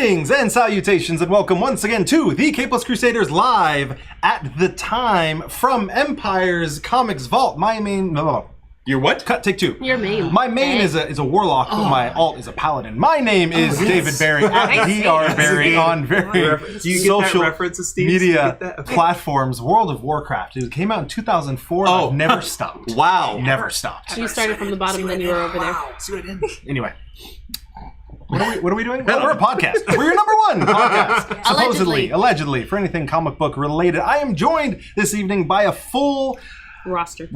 Greetings and salutations and welcome once again to the Capeless Crusaders live at the time from Empire's Comics Vault. My main... Your what? Cut, take two. Your main. My main is a warlock, but my alt is a paladin. My name is David Barry at DR Barry on various social media platforms. World of Warcraft. It came out in 2004 and I've never stopped. Wow. Never stopped. You started from the bottom, then you were over there. See what I did? Anyway. What are we doing? We're a podcast. We're your number one podcast. Supposedly, allegedly, for anything comic book related. I am joined this evening by a full roster.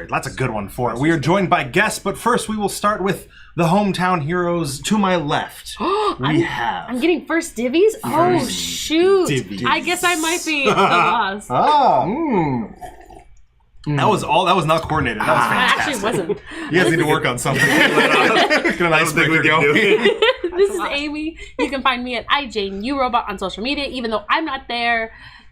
That's a good one for it. We are joined by guests, but first we will start with the hometown heroes to my left. I'm getting first divvies? Oh, shoot. Divvies. I guess I might be the boss. That was not coordinated. That was fantastic. It actually wasn't. You guys need to work on something. Get an icebreaker going. This is Amy. You can find me at iJaneURobot on social media. Even though I'm not there,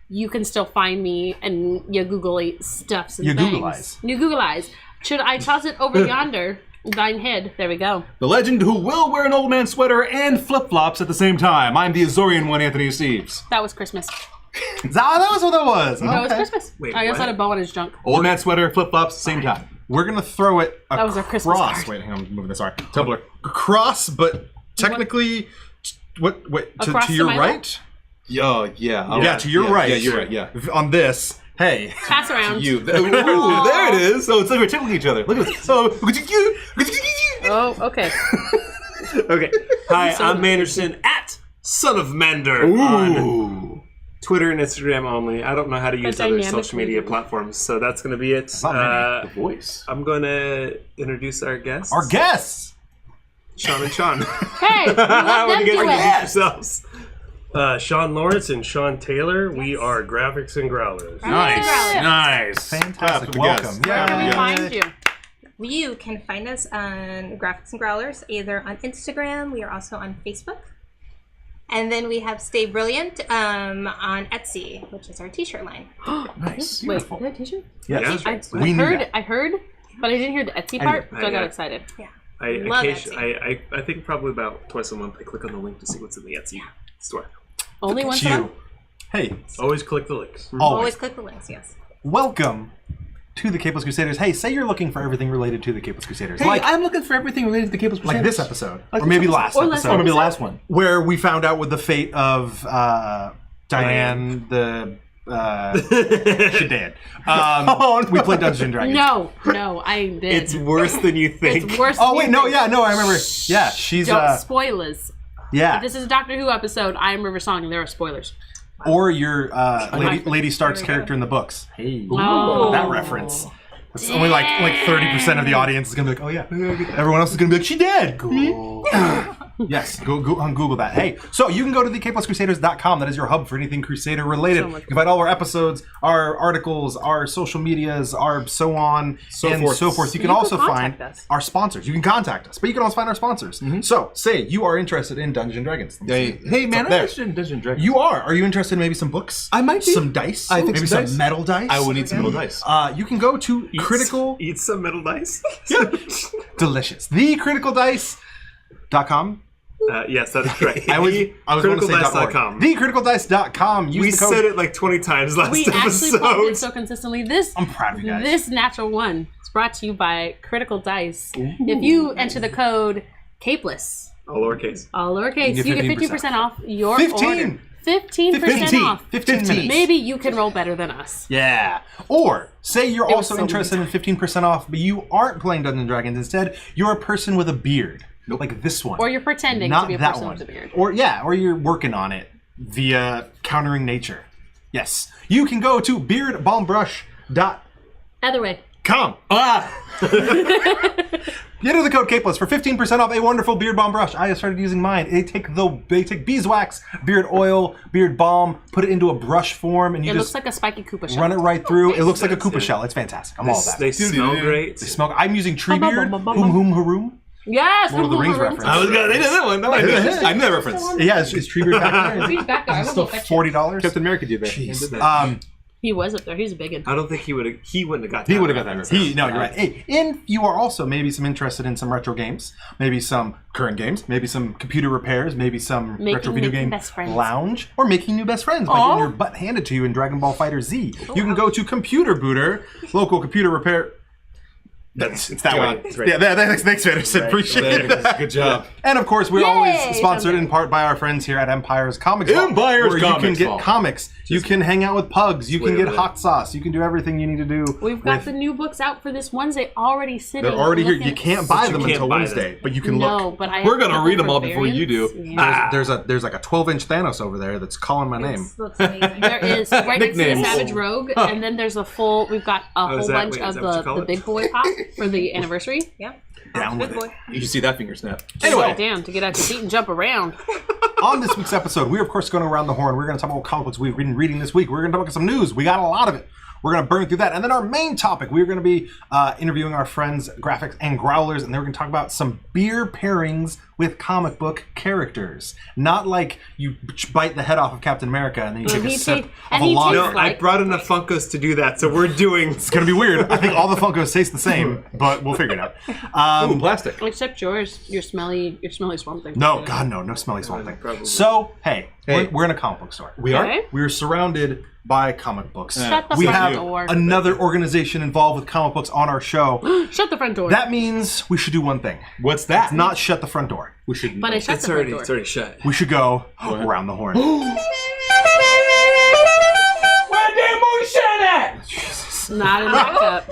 you can still find me and you Google stuffs and things. You Google eyes. Should I toss it over yonder? Thine head. There we go. The legend who will wear an old man sweater and flip-flops at the same time. I'm the Azorian one, Anthony Steves. That was Christmas. That was what that was. That was Christmas. Wait, I also had a bow on his junk. Old man sweater, flip-flops, same time. We're going to throw it across. That was our Christmas card. Wait, hang on. I'm moving this. Sorry. Tumblr. Across, but technically, to your right? Yeah. Yeah, to your right. Yeah, you're right, yeah. On this, hey. Pass around. You. Ooh, there it is. So it's like we're tickling each other. Look at this. So, Oh, okay. Okay. Hi, I'm Manderson at Son of Mander on Twitter and Instagram only. I don't know how to use other social media platforms, so that's going to be it. the voice. I'm going to introduce our guests. Our guests! Shawn and Shawn. Hey, let them do it. Yourselves. Shawn Lawrence and Shawn Taylor. We are Graphics and Growlers. Nice. Fantastic. Welcome. Where can we find you? You can find us on Graphics and Growlers, either on Instagram. We are also on Facebook. And then we have Stay Brilliant on Etsy, which is our t-shirt line. Nice. Wait, is that a t-shirt? Yes. I heard, but I didn't hear the Etsy part, so I got excited. Yeah. I think probably about twice a month I click on the link to see what's in the Etsy store. Only once a month? Hey. Always click the links. Always click the links, yes. Welcome to the Capeless Crusaders. Hey, say you're looking for everything related to the Capeless Crusaders. Hey, I'm looking for everything related to the Capeless Crusaders. Like this episode. Or maybe last episode. Or maybe the last one. Where we found out with the fate of Diane, the... she did. We played Dungeons and Dragons. No, I did. It's worse than you think. It's worse Oh, wait, no, I remember. Yeah, she's... Don't spoilers. Yeah. If this is a Doctor Who episode, I'm River Song, and there are spoilers. Or your Lady Stark's character in the books. Hey. Oh. That reference. It's only like 30% of the audience is going to be like, oh yeah. Everyone else is going to be like, she did. Cool. Yes, go on Google that. Hey, so you can go to thecapelesscrusaders.com. That is your hub for anything Crusader related. You can find all our episodes, our articles, our social medias, our so forth. You can also find our sponsors. You can contact us, but you can also find our sponsors. So, say you are interested in Dungeons and Dragons. Hey man, I'm interested in Dungeons and Dragons. You are. Are you interested in maybe some books? I might be. Some dice? I think maybe some metal dice? I would need some metal dice. You can go to Critical... Eat some metal dice? Delicious. TheCriticalDice.com. Yes, that is correct. I was going to say CriticalDice.com. TheCriticalDice.com. We said it like 20 times last We actually plugged episode. it so consistently. I'm proud of you guys. This natural one is brought to you by Critical Dice. If you enter the code CAPELESS, All lowercase. you get 15% off your order. 15% off. 15 minutes. Maybe you can roll better than us. Yeah. Or say you're also so interested in 15% off, but you aren't playing Dungeons and Dragons. Instead, you're a person with a beard. Like this one. Or you're pretending Not to be a that person one. with a beard. Or you're working on it via countering nature. You can go to beardbalmbrush.com. Either way. Enter the code CAPELESS for 15% off a wonderful beard balm brush. I started using mine. They take beeswax, beard oil, beard balm, put it into a brush form, and you It just looks like a spiky Koopa shell. run it right through. It looks like a Koopa shell. It's fantastic. I'm all about They it. smell great. They smell. I'm using Tree Beard. Hoom Haroom. Yes! Lord of the Rings reference. I was gonna. They did that one. No, I knew that reference. Yeah, is Tree Beard back there? He's back there. I Still $40. Captain America did that. Jeez. He was up there. He's a big one. I don't think he wouldn't have got that. He would have got that. No, you're right. Hey, and you are also maybe interested in some retro games, maybe some current games, maybe some computer repairs, maybe some retro video game lounge, or making new best friends by getting your butt handed to you in Dragon Ball Fighter Z. You can go to Computer Booter, local computer repair. It's that one. Right. Yeah, thanks, Anderson. Appreciate it. Good job. And of course, we're Yay! always sponsored in part by our friends here at Empire's Comics Vault, Empire's where you can Comics get Vault. comics, you can hang out with pugs, you can get hot sauce, you can do everything you need to do. We've got the new books out for this Wednesday already sitting. They're already here. looking- You can't buy them can't until buy Wednesday, them. but you can No, look. but I We're have gonna a couple read them all before you do. variants. Yeah. There's like a 12-inch Thanos over there that's calling my name. Looks amazing. There is right next to the Nicknames. Savage Rogue, and then there's a full. We've got a whole is that- bunch wait, is of that what you call the it? big boy pop for the anniversary. Yeah. Down Good with boy. it. You should see that finger snap. Anyway, down to get out your feet and jump around. On this week's episode, we're of course going around the horn. We're going to talk about what comic books we've been reading this week. We're going to talk about some news. We got a lot of it. We're going to burn through that. And then our main topic, we're going to be interviewing our friends, Graphics and Growlers, and they're going to talk about some beer pairings with comic book characters. Not like you bite the head off of Captain America and then you take a he sip ta- of and a he lager. tastes No, I brought enough Funkos to do that, so we're doing. It's going to be weird. I think all the Funkos taste the same, but we'll figure it out. Ooh, plastic. Except yours, your smelly Swamp Thing. No, God, no smelly Swamp Thing. Probably. So, hey, Hey. we're in a comic book store. We are? Okay. We are surrounded by comic books. Shut the We front have door. another organization involved with comic books on our show. Shut the front door. That means we should do one thing. What's that? Not shut the front door. We should. but I shut It's the front already door. shut. We should go around the horn. Not in backup.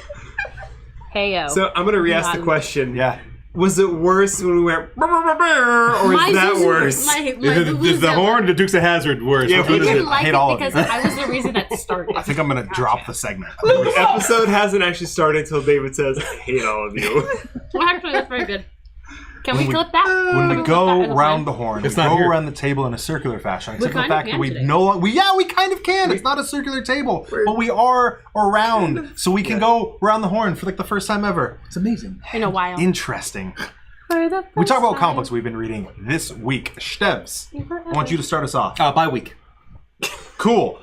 Heyo. So I'm gonna re-ask the Not- question. Yeah. Was it worse when we went, or is that worse? Is the horn, the Dukes of Hazzard worse? Yeah, Which We one is didn't it? like hate it all of because you. I was the reason that started. I think I'm going to drop the segment. The episode hasn't actually started until David says, "I hate all of you." Well, actually, that's very good. Can we clip that? When Can we clip that go in the around plan? the horn, It's we not go here. around the table in a circular fashion. Except for the kind of fact that can we today. no longer... we kind of can. It's not a circular table. But we are around. So we can go around the horn for like the first time ever. It's amazing. In a while. Interesting. For the We talk first about time. comic books we've been reading this week. Stebs, I want you to start us off. Bye week. Cool.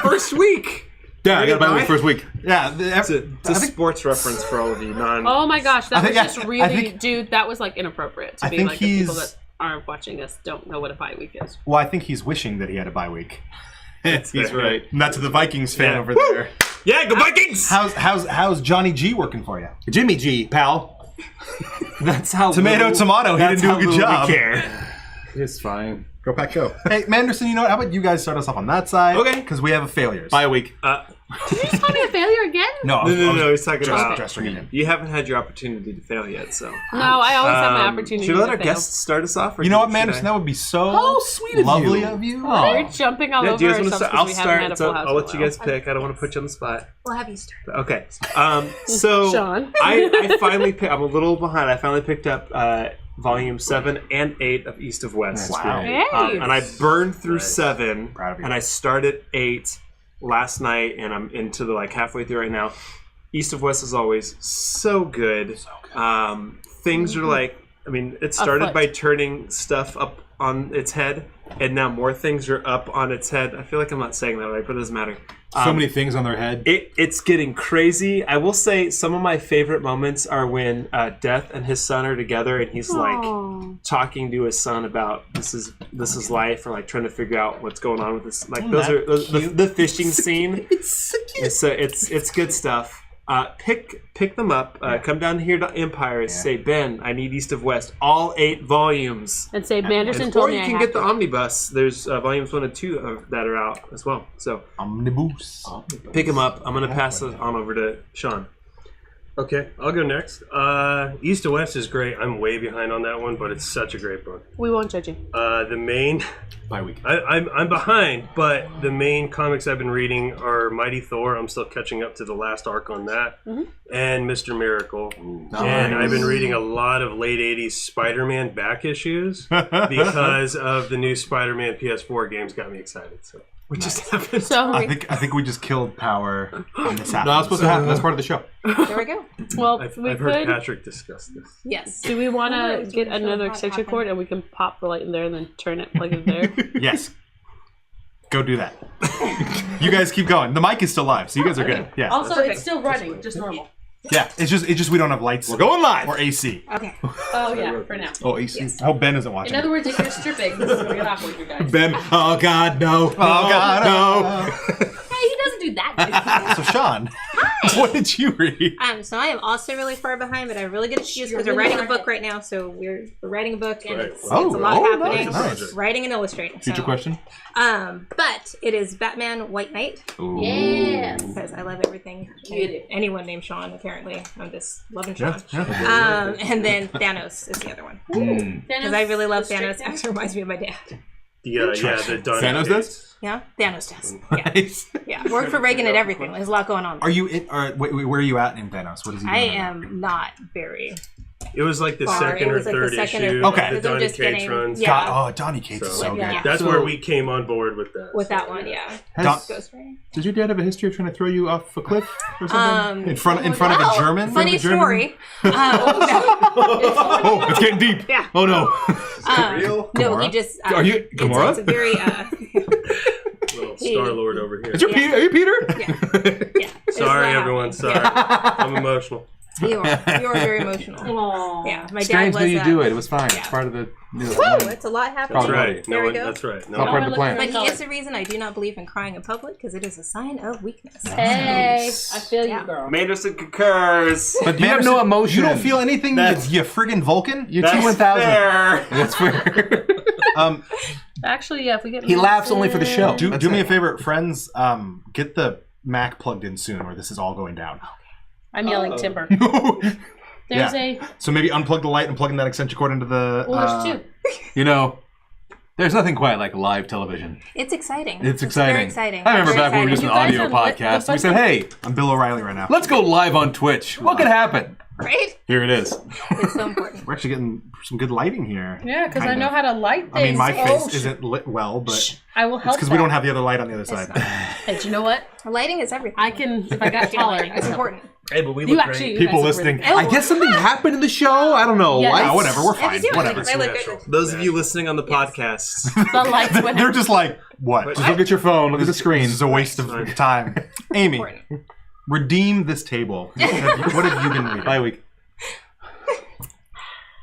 First week. Yeah, I got bye week first week. Yeah. It's a sports reference for all of you. Oh my gosh, that I think- was just yeah, I really, think- dude, that was like inappropriate to I be think like the people he's- that aren't watching us don't know what a bye week is. Well, I think he's wishing that he had a bye week. He's right. And that's the Vikings fan Yeah. over there. Yeah, go Vikings! How's Johnny G working for you? Jimmy G, pal. That's how Tomato. He that's didn't do how a good little job. we care. It's fine. Go Pack Go. Hey, Manderson, you know what? How about you guys start us off on that side? Okay. Because we have a failures. Bye week. Did you just call me a failure again? No, No. He's talking about. Just ringing in. You haven't had your opportunity to fail yet, so. No, I always have my opportunity Should we let to our fail. guests start us off? Or You know what, should Manderson? I- That would be so Oh, sweet of lovely you. of you. We're jumping all Yeah, do you over guys want to ourselves start? because I'll we haven't had a start. full So house I'll in a let you while. guys pick. I don't want to put you on the spot. We'll have you start. Okay. So Shawn. I finally picked. I'm a little behind. I finally picked up volume 7 and 8 of East of West. Wow. Hey. And I burned through 7, Proud of you. and I started 8 last night, and I'm into the halfway through right now. East of West is always so good. Things are it started Afoot. by turning stuff up on its head, and now more things are up on its head. I feel like I'm not saying that right, but it doesn't matter. So many things on their head. It's getting crazy. I will say some of my favorite moments are when Death and his son are together, and he's Aw. talking to his son about this is life, or trying to figure out what's going on with this. The fishing scene. It's good stuff. Pick them up. Come down here to Empire. Say, Ben, I need East of West, all 8 volumes. And say, Manderson told Or me you I can have get the to. omnibus. There's volumes 1 and 2 that are out as well. So Omnibus. pick them up. I'm gonna pass it on over to Shawn. Okay, I'll go next. East to West is great. I'm way behind on that one, but it's such a great book. We won't judge you. The main, Bye week. I'm behind, but the main comics I've been reading are Mighty Thor. I'm still catching up to the last arc on that, and Mr. Miracle. And I've been reading a lot of late '80s Spider-Man back issues because of the new Spider-Man PS4 games. Got me excited. So. What just happened? So, I think we just killed power on this happen. No, that's supposed to happen. That's part of the show. There we go. well, I've we heard could. Patrick discuss this. Yes. Do we want Oh, to it's get really another hot extension happened. cord and we can pop the light in there and then turn it, plug it there? Yes. Go do that. You guys keep going. The mic is still live, so you guys are good. Yeah. Also, it's still running, just normal. Yeah. It's just we don't have lights. We're going live. Or AC. Okay. Oh yeah, for now. Oh, AC. Yes. I hope Ben isn't watching. In other words, if you're stripping, this is gonna get awkward, you guys. Ben. Oh God, no. Oh God, no. Hey, he doesn't do that. So Shawn, what did you read? So I am also really far behind, but I have really good excuse because we're writing a book right now. So we're writing a book, and it's a lot happening. nice. Writing and illustrating. Future so. question? But it is Batman White Knight Yes. because I love everything. Anyone named Shawn, apparently. I'm just loving Shawn. Yeah. And then Thanos is the other one Thanos, because I really love the straight Thanos. Actually reminds me of my dad. Yeah, the Donnie Thanos does? Yeah, Thanos does. Yeah, Nice. yeah. Worked for Reagan and everything. There's a lot going on. Are you in? Or where are you at in Thanos? What is he doing? I am not very. It was like the Far. second It or was like the third second or issue. third. Okay. The Because I'm Donnie just Cates getting- runs. yeah. God, Donnie Cates is So, so good. yeah. That's So- where we came on board with that. With that one, yeah. Don- Ghost Rider. Does your dad have a history of trying to throw you off a cliff or something? in front of a German. Funny German? story. Oh, it's getting deep. Yeah. Oh no. No, Gamora? he just. Are you Gamora? It's a very. Little Star Lord over here. Is your Peter? Are you Peter? Yeah. It's Sorry, not everyone. happening. Sorry. I'm emotional. You are very emotional. Aww. Yeah, my It's dad strange was. that you do it. It was fine. yeah. It's part of the. Woo! It's a lot happening. That's That's right. There we go. That's right. It's all part of the plan. But he is the reason I do not believe in crying in public because it is a sign of weakness. Hey, I feel Yeah. you, girl. Manderson concurs. But you have no Manderson, emotion. You don't feel anything. You friggin' Vulcan. You That's T1000. fair. That's fair. Actually, yeah, if we get He laughs only for the show. Do That's me a it. favor, friends. Get the Mac plugged in soon, or this is all going down. I'm yelling timber. There's a. So maybe unplug the light and plug in that extension cord into the. Well, there's two. You know, there's nothing quite like live television. It's exciting. It's exciting. Very exciting. I remember Very back when we were just an exciting. You audio guys have podcast. We said, hey, I'm Bill O'Reilly right now. let's go live on Twitch. What could happen? Right? Here it is. It's so important. We're actually getting some good lighting here. Yeah, because I Kind know of. how to light things. I mean, my Oh, face isn't lit well, but it's I will help. because we don't have the other light on the other side. Hey, do you know what? Lighting is everything. I can. If I got taller, It's important. Hey, but we You look actually. great. you People guys look listening. really- I guess something happened in the show. I don't know. Yeah. Lights? Yeah, whatever. We're Yeah, fine. they do. Whatever. I look good. Those of you listening on the podcast, The lights went They're out. just like, what? Just look at your phone. Look at the screen. This is a waste of time. Amy, Important. redeem this table. What have you been reading? Bye week.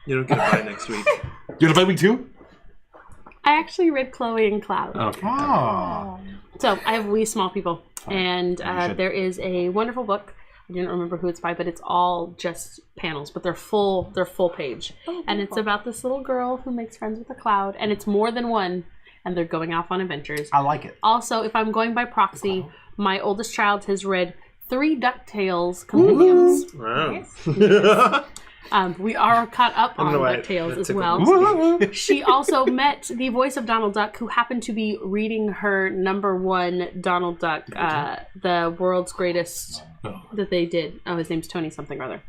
you don't get a bye next week. You want to bye week too? I actually read Chloe and Cloud. Okay. Oh. So I have We Small People, and should. there is a wonderful book. I didn't remember who it's by, but it's all just panels, but they're full page, and it's about this little girl who makes friends with a cloud, and it's more than one, and they're going off on adventures. I like it. Also, if I'm going by proxy, my oldest child has read 3 DuckTales compendiums. Wow. We are caught up on know why DuckTales that as took well. She also met the voice of Donald Duck, who happened to be reading her #1 Donald Duck, the world's greatest that they did. Oh, his name's Tony something or other.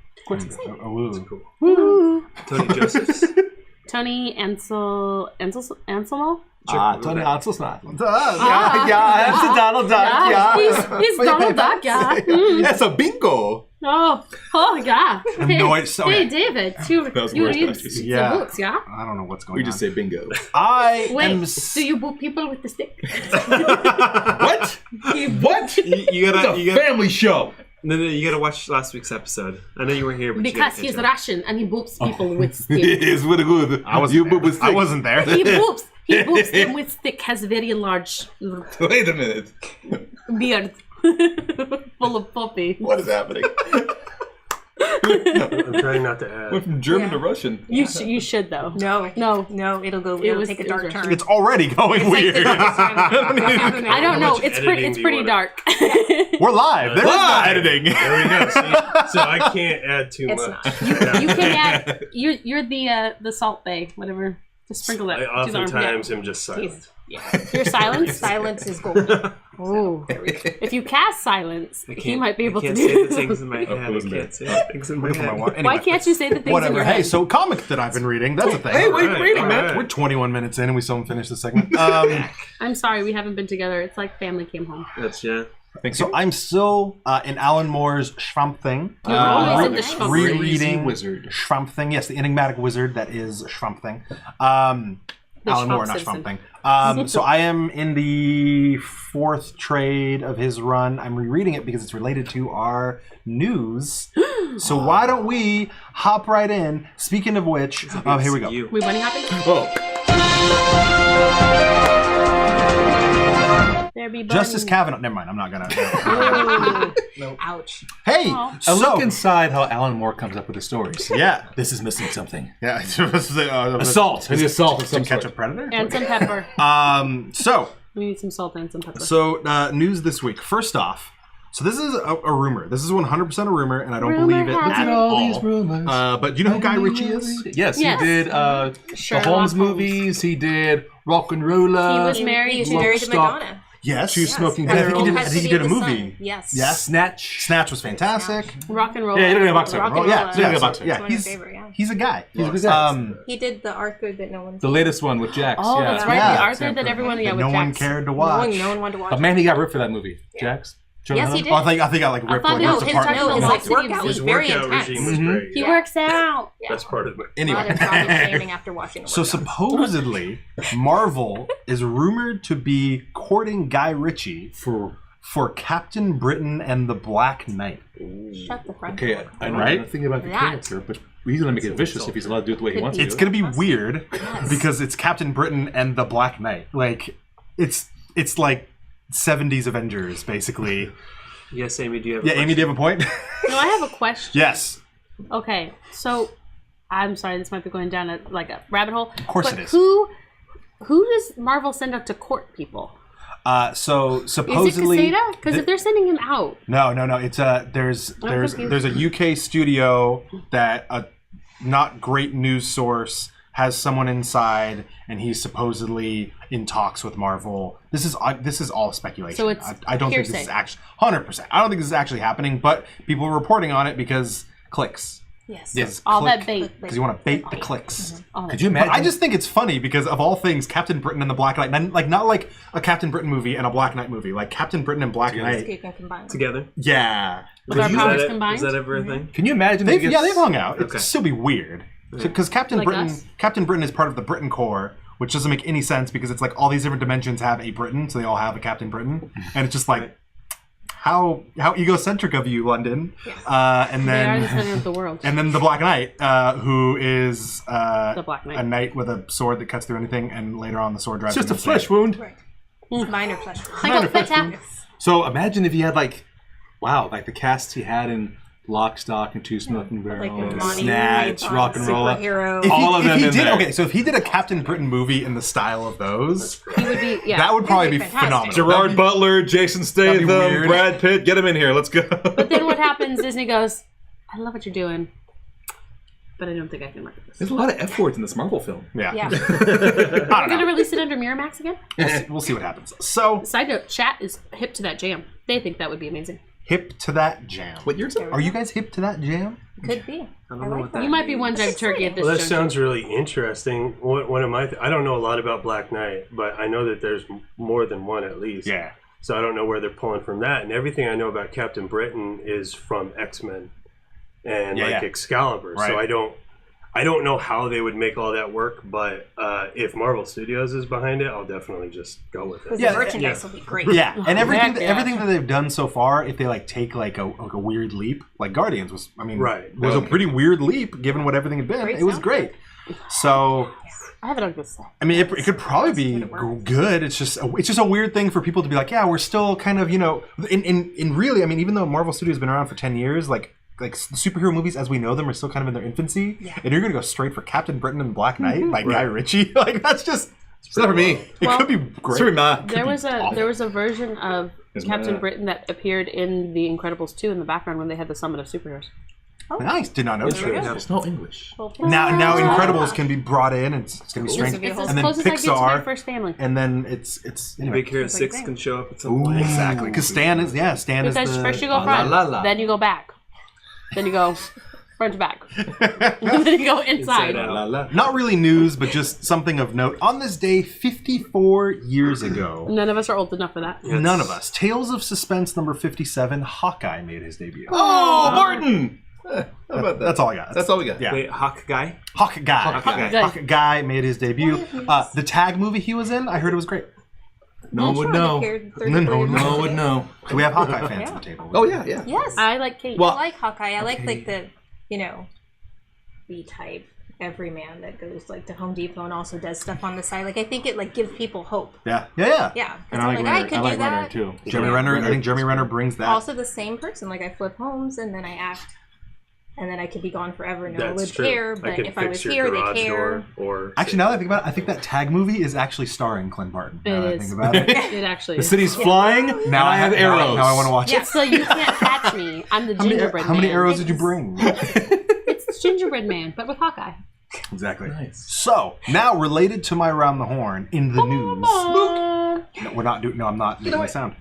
Tony Josephs. Tony Anselmo? Tony Anselsnot. Yeah. Yeah, that's a Donald Duck. Yeah. He's Donald Duck, yeah. Mm. That's a bingo. Oh, yeah. no idea. So, Hey, yeah. David, you was you worse read than I did. Yeah. the books, yeah? I don't know what's going We on. just say bingo. I Wait, am. do you boot people with the stick? What? What? You gotta, It's a family show. no, you gotta watch last week's episode. I know you were here, but you Because gotta he's catch up. Russian and he boops people with stick. It is really good. I was. You boo with I stick. wasn't there. He boops them with stick, has very large Wait a minute. beard full of puppy. What is happening? I'm trying not to add. Went from German to Russian. You should though. No, it'll take a dark was- turn. It's already going weird. I don't know. much It's editing do you pretty want? dark. We're live. There's no Live. editing. There we go. See? So I can't add too It's much. not. You can add. You're the Salt Bay, whatever. Just sprinkle that. I to the armpit. oftentimes am just silent. Your silence. Silence is gold. Oh, if you cast silence, he might be able I to can't do. say the things in my head. I wasn't can't say the things in my head. Anyway, Why can't you say the things in Whatever. your Hey, head? so comic that I've been reading. That's a thing. Hey, wait, Alright, reading, man. alright. We're 21 minutes in and we still haven't finished the segment. I'm sorry, we haven't been together. It's like family came home. That's yeah. So I'm still in Alan Moore's Swamp Thing. You're always in the Swamp Thing. Rereading Wizard. Swamp Thing. Yes, the enigmatic wizard that is Swamp Thing. Alan Moore, not Swamp Thing. So I am in the 4th trade of his run. I'm rereading it because it's related to our news. So why don't we hop right in? Speaking of which, here we go. We bunny hopping? Oh. There be bunnies. Justice Kavanaugh. Never mind. I'm not gonna. Ouch. Hey, Aw. I look so inside how Alan Moore comes up with the stories. yeah, This is missing something. yeah. Assault. Maybe assault of to some catch sort. a predator. And some pepper. So We need some salt and some pepper. news this week. First off, so this is a rumor. This is 100% a rumor, and I don't Rumor believe it has at it. all all. these rumors. But do you know who Guy Ritchie is? Yes, Yes. he did the Sherlock Holmes Holmes. movies. He did Rock and Roller. He was married He's to- married to Lockstock. Madonna. Yes. Two Smoking And I think Barrels. he did, I Has think to he be did a the movie. son. Yes. Yes. Snatch. Snatch was fantastic. Rock and roll. Yeah, he didn't get a box Rock set. and Yeah, roll. Yeah, yeah, about so- to. yeah, It's one of my he's favorite, yeah. he's a guy. He's a good guy. He did the Arthur that no one's The latest one with Jax. Oh, yeah. that's right. Yeah. The Arthur that everyone, yeah, that with no one Jax. cared to no watch. one wanted to watch. But man, he got ripped for that movie. Jax. Yes, he did. Oh, I think I like ripped thought like no, ripped his apart. title- his No. like workout was His very workout intense. regime was great. He Yeah. works out. That's part of it. A lot Anyway. of body shaming after watching a So workout. supposedly, Marvel is rumored to be courting Guy Ritchie for Captain Britain and the Black Knight. Shut the front Okay, door. I know Right? nothing about the That. character, but he's gonna make it vicious if he's allowed to do it the way he wants to. It's do it. gonna be weird because it's Captain Britain and the Black Knight. Like it's like 70s Avengers basically. Yes, Amy, do you have Yeah, a Amy, do you have a point? No, I have a question. Yes. Okay, so I'm sorry, this might be going down a rabbit hole. Of course but it is. Who does Marvel send out to court people? So Is supposedly it Caseta? Because if they're sending him out, No. It's there's confused. a UK studio that a not great news source has someone inside, and he's supposedly in talks with Marvel. This is all speculation. So it's I don't think this hearsay. is actually 100%. I don't think this is actually happening, but people are reporting on it because clicks. Yes. Yes, all that bait. because you want to bait the clicks. All that Could you But imagine? I just think it's funny because of all things, Captain Britain and the Black Knight, not like a Captain Britain movie and a Black Knight movie, like Captain Britain and Black So Knight. you can combine them. together? Yeah. With our you- powers Is that, combined? is that ever a thing? Can you imagine? if he They've gets- hung out. It'd Okay. still be weird because Captain Like Britain us? is part of the Britain Corps, which doesn't make any sense because it's like all these different dimensions have a Britain, so they all have a Captain Britain, and it's just like how egocentric of you, London. And They are the then center of the world. and then the Black Knight, who is The Black Knight. a knight with a sword that cuts through anything, and later on the sword drives. It's just a him insane. flesh wound. Right. Minor flesh. I go fetch out. So imagine if he had like the cast he had in Lock, Stock, and Two Smoking Like Barrels, a Monty Snatch, Python Rock and Roller. superhero. All of them in there. Okay, so if he did a Captain Britain movie in the style of those, He would be, yeah. that would probably be fantastic. phenomenal. Gerard Butler, Jason that'd be Statham, weird. Brad Pitt, get him in here. Let's go. But then what happens? Disney goes, I love what you're doing, but I don't think I can market this. There's a lot of F words in this Marvel film. Yeah. Yeah. We're going to release it under Miramax again? We'll see what happens. So, Side note, chat is hip to that jam. They think that would be amazing. hip to that jam. What year is it? Are you guys hip to that jam? Could be. I don't know like what that. You might be one giant turkey at this Well, that juncture. sounds really interesting. One of my, I don't know a lot about Black Knight, but I know that there's more than one at least. Yeah. So I don't know where they're pulling from that. And everything I know about Captain Britain is from X-Men and Yeah, yeah. Excalibur. Right. So I don't know how they would make all that work, but if Marvel Studios is behind it, I'll definitely just go with it. Because Yeah, the merchandise will be great. Yeah, and everything Heck yeah. everything that they've done so far, if they like take like a weird leap, like Guardians was, I mean, Right. was a pretty weird leap given what everything had been. Great It was soundtrack. great. So, I have it on good side. I mean, it could probably be good. It's just a weird thing for people to be like, yeah, we're still kind of, in really, I mean, even though Marvel Studios has been around for 10 years, like superhero movies as we know them are still kind of in their infancy, and you're gonna go straight for Captain Britain and Black Knight, like Guy Ritchie, like that's just It's not for me. it Well, could be great. Sorry, Ma. There was a version of Is Captain my- Britain that appeared in The Incredibles 2 in the background when they had the Summit of Superheroes. Nice, did not know that. It's no English. Now Incredibles can be brought in, and it's gonna be strange, This would be a It's as and then close as I get to my Pixar, first family. and then it's anyway. Big Hero 6 can show up at some point. Exactly, because Stan is Because the first you go la, front, la, la. then you go back, then you go front to back, and then you go inside. out. La, la. not really news, but just something of note. On this day, 54 years ago, None of us are old enough for that. none of us. Tales of Suspense number 57, Hawkeye made his debut. Oh, Martin! How about that? That's all I got. That's all we got. Yeah. Wait, Hawk Guy? Hawk Guy. Guy. Hawk Guy made his debut. The tag movie he was in, I heard it was great. No one would know. No one would know. So we have Hawkeye fans at the table. Oh, yeah. Yes. I like Kate. I like Hawkeye. I like the, B-type everyman that goes like to Home Depot and also does stuff on the side. Like I think it like gives people hope. Yeah. Yeah. And I like could do that. Renner, too. Jeremy Renner, I think Jeremy Renner brings that. Also the same person. Like I flip homes and then I act. And then I could be gone forever. No one would care. But if I was here, they care. Actually, now that I think about it, I think that tag movie is actually starring Clint Barton. Now that I think about it. It actually The is. city's flying. Now I have arrows. Now I want to watch it. So you can't catch me. I'm the gingerbread How many man. arrows did you bring? It's gingerbread man, but with Hawkeye. Exactly. Nice. So now, related to my around the horn in the news. No, we're not doing. No, I'm not making my sound.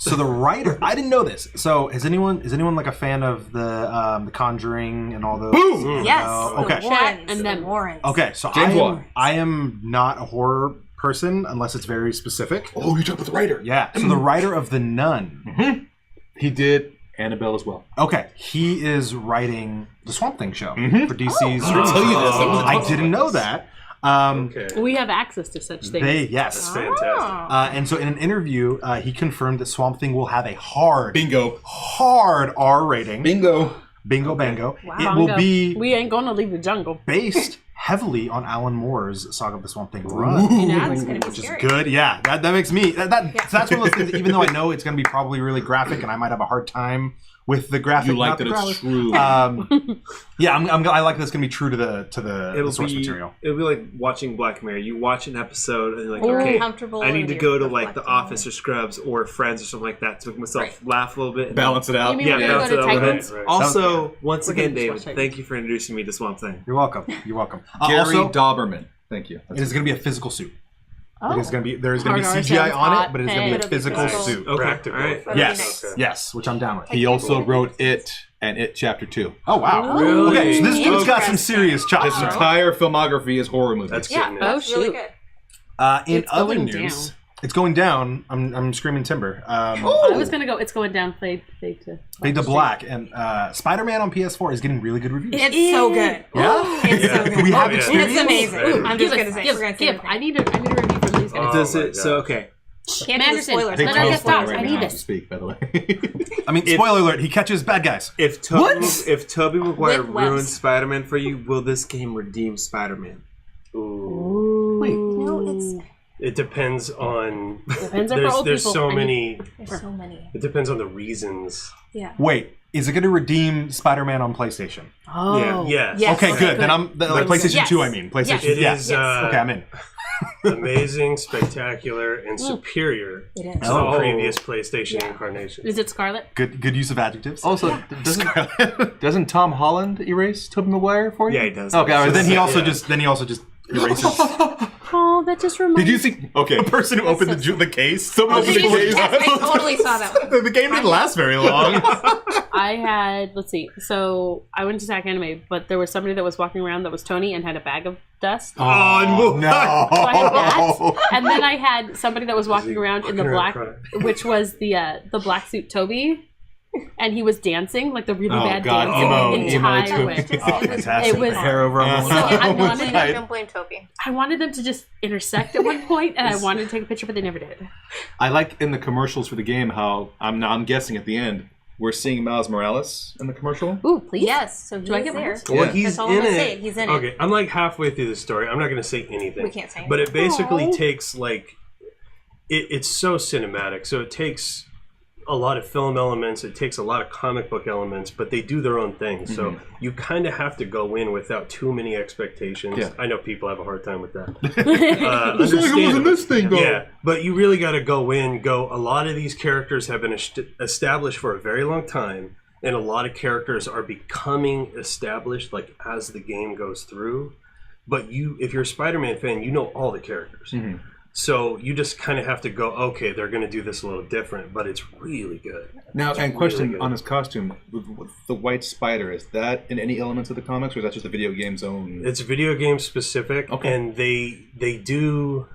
So the writer, I didn't know this. So is anyone like a fan of the Conjuring and all those? Boom! Yes. Okay. The Warrens. And them. The Warrens. Okay, so James Wan. I am not a horror person unless it's very specific. Oh, you talked about the writer. Yeah. So the writer of The Nun. He did Annabelle as well. Okay, he is writing the Swamp Thing show for DC's. I didn't tell you this. I didn't know that. We have access to such things. Yes. Fantastic. And so in an interview, he confirmed that Swamp Thing will have a hard R rating. Bingo. Bingo, bango. Wow. It will be We ain't gonna leave the jungle. based heavily on Alan Moore's Saga of the Swamp Thing run. That's gonna be Which is scary. good, yeah. That makes me so that's one of those things. That even though I know it's going to be probably really graphic, and I might have a hard time with the graphic. You like not that the it's Growlers. true. Yeah, I like that it's going to be true to the source material. It'll be like watching Black Mirror. You watch an episode and you're like, Ooh, okay, comfortable I need to and go to you're like The reflecting. Office or Scrubs or Friends or something like that to make myself Right. laugh a little bit. Balance it out. You mean Yeah, we're gonna balance go it to out a little Titans? bit. Right. Also, once We're again, gonna David, watch Titans. thank you for introducing me to Swamp Thing. You're welcome. You're welcome. Gary Also, Dauberman. Thank you. it is going to be a physical suit. Oh. There's going to be CGI sounds on hot. it, but it's going Hey. to be a physical Nice. suit. Okay, Practical. all right. That'd be Yes, nice. yes, which I'm down with. He also wrote It and It Chapter 2. Oh wow! Really? Okay, so this dude's got some Interesting. serious chops. His entire filmography is horror movies. That's Yeah, good. that's Oh, really shoot. good. In It's other going news, down. it's going down. I'm screaming timber. I was gonna go. It's going down. Fade to Black and Spider-Man on PS4 is getting really good reviews. It's so good. Yeah, It's so good. Do we have yeah. experience? It's amazing. Ooh, I'm just gonna say. We're gonna say give. the I thing. need a review from these guys. Does my it? So God. okay. Can't do the Manderson, spoilers. I think Let her Tom's get stopped. right I now need to this. speak, by the way. I mean, spoiler alert: he catches bad guys. If Tobey Maguire With webs. ruins Spider-Man for you, will this game redeem Spider-Man? Ooh. No, it's It depends on. Depends on for old there's people. so I many. there's so many. It depends on the reasons. Yeah. Wait, is it going to redeem Spider-Man on PlayStation? Oh. Yeah. Yes. Yes. Okay, good. good. Then like PlayStation Yes. 2. I mean, PlayStation. It yeah. is Okay, I'm in. amazing, spectacular, and superior It is. to the Oh. previous PlayStation incarnation. Is it Scarlet? Good use of adjectives. Also, doesn't Tom Holland erase Tobey Maguire for you? Yeah, he does. Okay, I But was then he Yeah. also just erases Oh, that just reminds. Did you think? Okay. the person who opened the case. Someone Oh, opened did the you? case. Yes, I totally saw that one. The game didn't last very long. I had, let's see. So I went to SAC Anime, but there was somebody that was walking around that was Tony and had a bag of dust. Oh no! So I had that, and then I had somebody that was walking around in the black, cry. which was the black suit Toby, and he was dancing like the really Oh, bad God, dancing emo the entire Toby. way. Oh, fantastic! It was- hair over So I wanted, Don't blame Toby. I wanted them to just intersect at one point, and I wanted to take a picture, but they never did. I like in the commercials for the game how I'm guessing at the end we're seeing Miles Morales in the commercial. Ooh, please. Yes. So Do I he's get there. one? Well, Yeah. he's That's all I'm in gonna say. it. He's in it. Okay, I'm like halfway through the story. I'm not going to say anything. We can't say But it basically Aw. takes like, it's so cinematic. So it takes a lot of film elements. It takes a lot of comic book elements, but they do their own thing. So you kind of have to go in without too many expectations. Yeah. I know people have a hard time with that. It's like it wasn't this thing, though. Yeah, but you really got to go in. A lot of these characters have been established for a very long time, and a lot of characters are becoming established like as the game goes through. But if you're a Spider-Man fan, you know all the characters. So you just kind of have to go, okay, they're going to do this a little different, but it's really good. Now, and question good. on his costume with the white spider, is that in any elements of the comics, or is that just a video game's own? It's video game specific, Okay. and they do.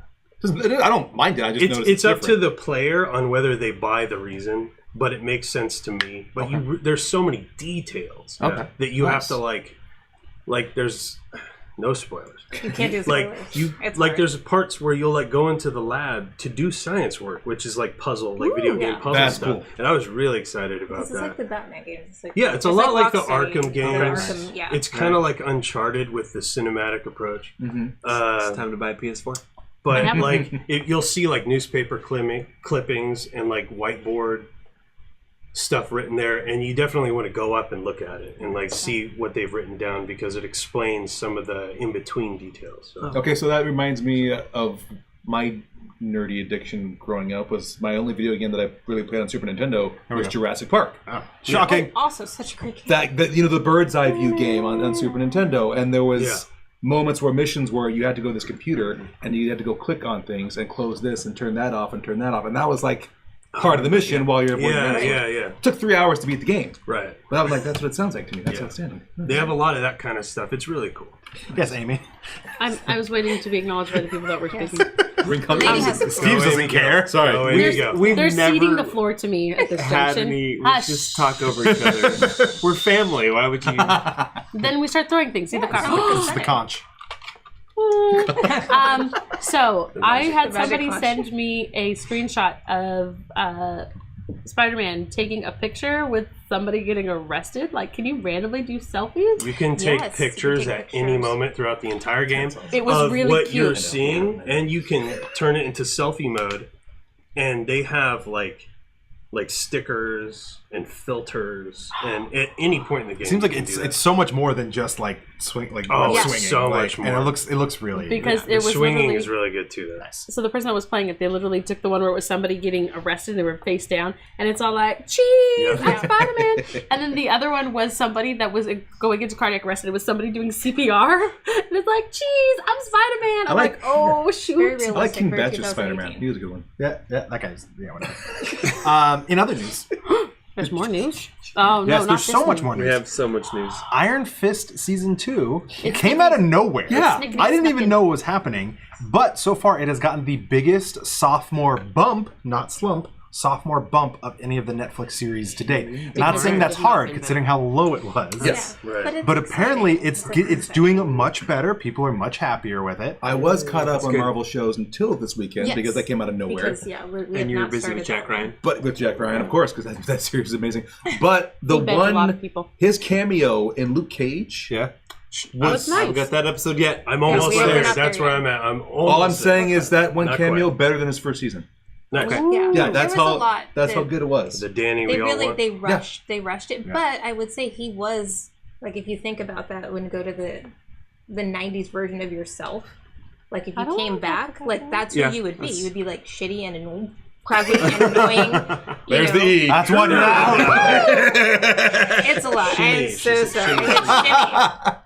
I don't mind it. I just noticed It's up to different. the player on whether they buy the reason. but it makes sense to me. But there's so many details that you have to like there's no spoilers. You can't do spoilers. There's parts where you'll like go into the lab to do science work, which is like puzzle, like video game puzzle That's stuff. cool. And I was really excited about This that. is like the Batman games. It's a lot like the Rocksteady. Arkham games. Arkham, yeah. It's kind of like Uncharted with the cinematic approach. It's time to buy a PS4. But like you'll see like newspaper clippings and like whiteboard stuff written there, and you definitely want to go up and look at it and like see what they've written down because it explains some of the in-between details. So. Okay, so that reminds me of my nerdy addiction growing up. Was my only video game that I really played on Super Nintendo was Jurassic Park. Shocking. Also, such a great game. That the bird's eye view game on Super Nintendo, and there was moments where missions where you had to go to this computer and you had to go click on things and close this and turn that off, and that was like part of the mission while you're It took 3 hours to beat the game. Right. But I was like, that's what it sounds like to me. That's outstanding. They have a lot of that kind of stuff. It's really cool. Yes, Amy. I was waiting to be acknowledged by the people that were speaking. Lady has a Steve doesn't care. Sorry. There you go. We've They're never ceding the floor to me at this had junction. any. We Hush. just talk over each other. We're family. Why would you? Then we start throwing things. See the car. It's the conch. So I had The magic somebody conch. send me a screenshot of Spider-Man taking a picture with somebody getting arrested. Like, can you randomly do selfies? You can take Yes, pictures you can take at any pictures. moment throughout the entire game It was of really what cute. you're seeing, and you can turn it into selfie mode. And they have like stickers and filters, and at any point in the game, It seems like you can do that. it's so much more than just like swing, like it's swinging. so like, much and more. it looks really Because the it was swinging literally is really good too. Though. so the person that was playing it, they literally took the one where it was somebody getting arrested and they were face down, and it's all like, cheese, I'm Spider-Man. And then the other one was somebody that was going into cardiac arrest, and it was somebody doing CPR, and it's like, cheese, I'm Spider-Man. I'm like, oh shoot. Very I like realistic King for Batch's 2018. Spider-Man. He was a good one. Yeah, that guy's whatever. In other news, There's more news. Oh no, yes, not there's this so much news. more We news. have so much news. Iron Fist season 2 came out of nowhere. Yeah. I didn't even know what was happening, but so far it has gotten the biggest sophomore bump, not slump, sophomore bump of any of the Netflix series to date. Not saying that's hard considering how low it was. Yes. Right. But apparently it's doing much better. People are much happier with it. I was caught up on good. Marvel shows until this weekend Yes. because that came out of nowhere. Because, yeah, we And have you were not busy with started Jack that Ryan. one. But with Jack Ryan, of course, because that series is amazing. But the He begged a lot one, of people. his cameo in Luke Cage. Yeah. That's I haven't nice. got that episode yet. I'm almost we are there. not That's there where yet. I'm at. All I'm saying is that one Not cameo quite. better than his first season. Not quite. Yeah, Yeah, that's there was how a lot that's how that- good it was. The Danny They we all really want. they rushed it. But I would say he was like, if you think about that, when you go to the 90s version of yourself, like if I you don't came like back, that. like that's Yeah, who you would be. that's- You would be like shitty and annoying. Crabby and annoying. There's the E. That's one now. It's a lot. I'm so sorry.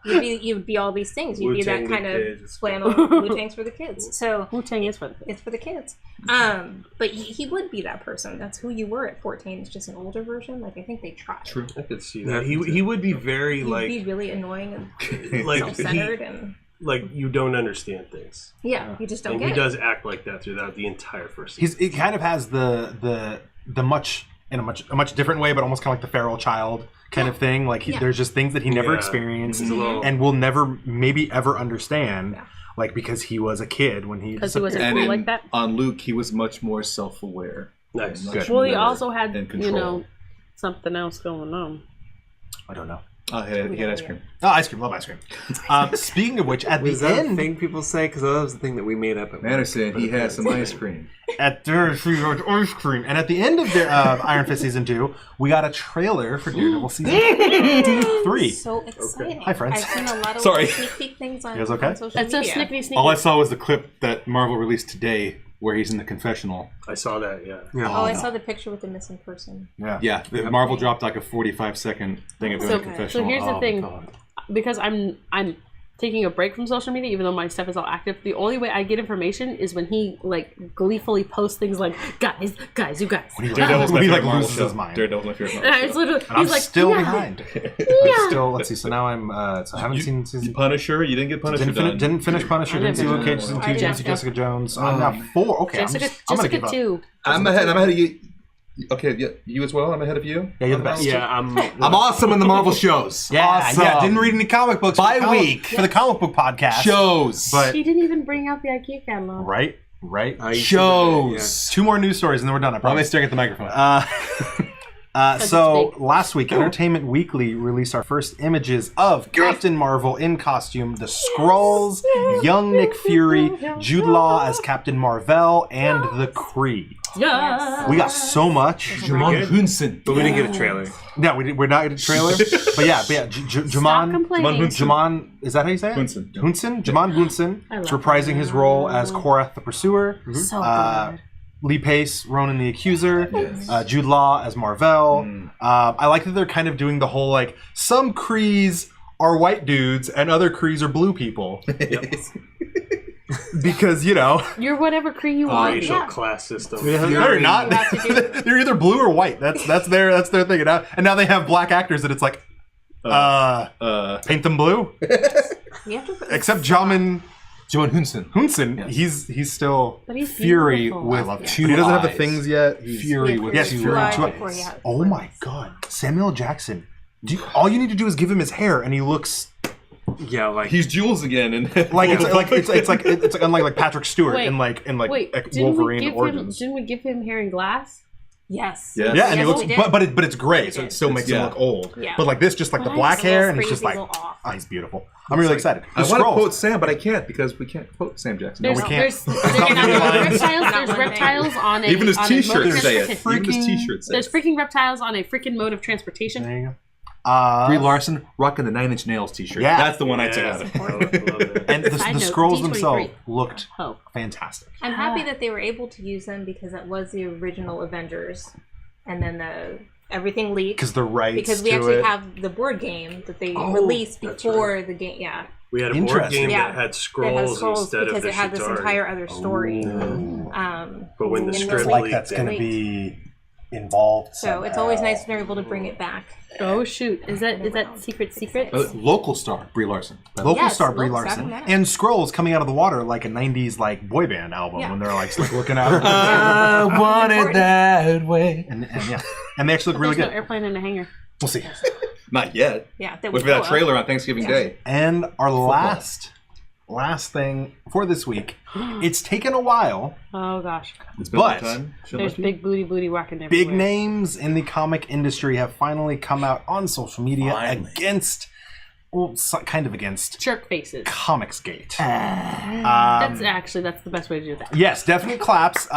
It's you'd be all these things. You'd be that Wu-Tang kind the of kids. flannel Wu-Tang's for the kids. So Wu-Tang is for the it's for the kids. But he would be that person. That's who you were at 14. It's just an older version. Like I think they tried. True. I could see that. He would be very He'd like be really annoying and like self-centered and like you don't understand things. yeah, you just don't And get he it. does act like that throughout the entire first season. He kind of has the much in a much different way, but almost kind of like the feral child kind of thing. Like there's just things that he never Yeah. experienced He's a little- and will never maybe ever understand. Yeah. Like because he was a kid when he Because he was a And fool in, like that. on Luke, he was much more self-aware. Nice. Much Well, he more also had, in you control. know, something else going on. I don't know. Oh, he had ice cream. Oh, ice cream. Love ice cream. Speaking of which, at Was the that a end, thing people say? Because that was the thing that we made up at work. Anderson, But he it had was some a ice thing. cream. at the ice cream, and at the end of the Iron Fist season 2, we got a trailer for Daredevil season 3. So exciting. Hi, friends. I've seen a lot of Sorry. sneak peek things on, You guys okay? on social It's a media. snickety sneaky. All I saw was the clip that Marvel released today, where he's in the confessional. I saw that. Yeah. Oh, I saw the picture with the missing person. Yeah, Marvel dropped like a 45-second thing of him in the confessional. So here's the Oh, thing, God. because I'm taking a break from social media, even though my stuff is all active. The only way I get information is when he like gleefully posts things like, guys, you guys. Daredevil's my When he, favorite like, Marvel loses show. his mind. Daredevil's my favorite And Marvel it's show. literally, And I'm he's like, still yeah. behind. Yeah. I'm still, let's see. So now I'm. So I haven't seen season. Punisher, you didn't get Punisher done. Didn't finish Punisher. I Didn't see didn't Luke finish Cage season I 2. didn't. Didn't see Jessica Jones. I'm now 4. Okay, I'm Jessica gonna give up. 2. I'm ahead of you. Okay, yeah, you as well? I'm ahead of you? Yeah, you're the best. Yeah, I'm awesome in the Marvel shows. Yeah, awesome. yeah. Didn't read any comic books Bi-week. for the comic book podcast. Shows. But He didn't even bring out the IKEA catalog. right. Shows. 2 more news stories and then we're done. I Why am I promise. staring at the microphone? So it's big. last week, Entertainment Weekly released our first images of Captain Marvel in costume, the Skrulls, young Nick Fury, Jude Law as Captain Marvel, and the Kree. Yeah. We got so much. Jamon Hunsen. but we didn't get a trailer. Yeah, we're not in a trailer, but yeah, Jamon. complaining. Jamon, is that how you say it? Hunsen. Hunsen. Jamon Hunsen I love is reprising his role as Korath the Pursuer. So good. Lee Pace, Ronan the Accuser, Jude Law as Marvel. I like that they're kind of doing the whole like some Krees are white dudes and other Krees are blue people. Because You're whatever Kree you want. Racial class system. they're not. They're either blue or white. That's their thing. And now they have black actors that it's like paint them blue. We have to Except Jamon Hunsen. he's still But he's Fury beautiful. with love two he doesn't have the eyes. things yet. Fury with Yes, two Fury with eyes. two before he eyes. had Oh my god, Samuel Jackson. All you need to do is give him his hair, and he looks Yeah, like He's Jules again. And like it's like unlike like Patrick Stewart Wait, in like Wait, Wolverine Origins. Didn't we give him hair and glass? Yes. Yes. Yeah, and he Yes, looks, we did. but it's gray, so We it still did. makes him look old. Yeah. But like this, just like But the I black just hair, feel and it's just like, crazy little off. oh, he's beautiful. I'm really excited. I The want to Skrulls. quote Sam, but I can't because we can't quote Sam Jackson. There's, we can't. there's reptiles on a Even his on a T-shirt mode of say it. transportation. Even his T-shirt says There's it. freaking reptiles on a freaking mode of transportation. There you go. Brie Larson rocking the 9 Inch Nails T-shirt. Yeah. That's the one I took out. And the Side note, Skrulls D23. themselves looked Oh. fantastic. I'm happy that they were able to use them because that was the original Avengers, and then everything leaked Because the rights because we to actually it. have the board game that they Oh, released that's before the game. Yeah, We had a board Interesting. game Yeah. that had it has scrolls scrolls instead of because the it had this Shitari. entire other story. But when the and strip those like leaked, that's it- going to be involved. So it's always nice when they're able to bring it back. Oh shoot! Is that secret? Local star, Brie Larson. Local Yes, star Brie local Larson Sacramento. and Skrulls coming out of the water like a '90s like boy band album Yeah. when they're like looking out I want it that way. and yeah, and they actually look really There's no good. airplane in a hangar. We'll see. Not yet. Yeah, that Wait was for that trailer on Thanksgiving Day. And our last thing for this week. It's taken a while. Oh gosh! It's been But a long time. There's big booty walking everywhere. Big names in the comic industry have finally come out on social media against, well, kind of against jerk faces. Comicsgate. That's the best way to do that. Yes, definite claps.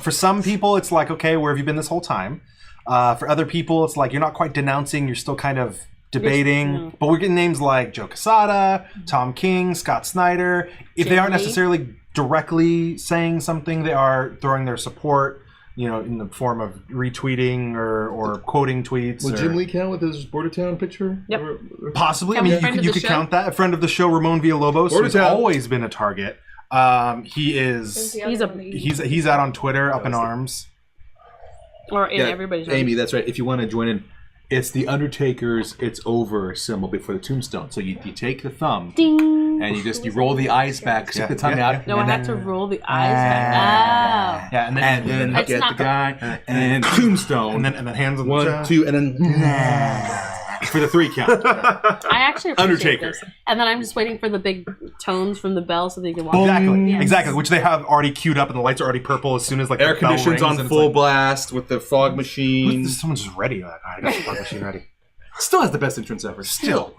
For some people, it's like, okay, where have you been this whole time? For other people, it's like you're not quite denouncing, you're still kind of debating. But we're getting names like Joe Quesada, Tom King, Scott Snyder. If they aren't Jim Lee. necessarily directly saying something, they are throwing their support, in the form of retweeting or quoting tweets. Will or- Jim Lee count with his Border Town picture? Yep. Possibly. I Can we mean, friend you of the could show? count that. A friend of the show, Ramon Villalobos, who's Bordertown. always been a target. He is. He's out on Twitter, up in arms. Or in everybody's. Amy, that's right. If you want to join in, it's the Undertaker's "It's Over" symbol before the tombstone. So you take the thumb Ding. and you roll the eyes back, stick the tongue out. No, I and have to roll the eyes back. Yeah, and then It's get not the guy and tombstone. and then hands on the 1, chest. 2, and then for the 3 count. I actually appreciate Undertaker. this. And then I'm just waiting for the big tones from the bell so they can walk. Exactly, which they have already queued up, and the lights are already purple as soon as like Air the bell conditions rings, on and it's full like, blast with the fog machine. someone's just ready. Like, I got the fog machine ready. Still has the best entrance ever. Still.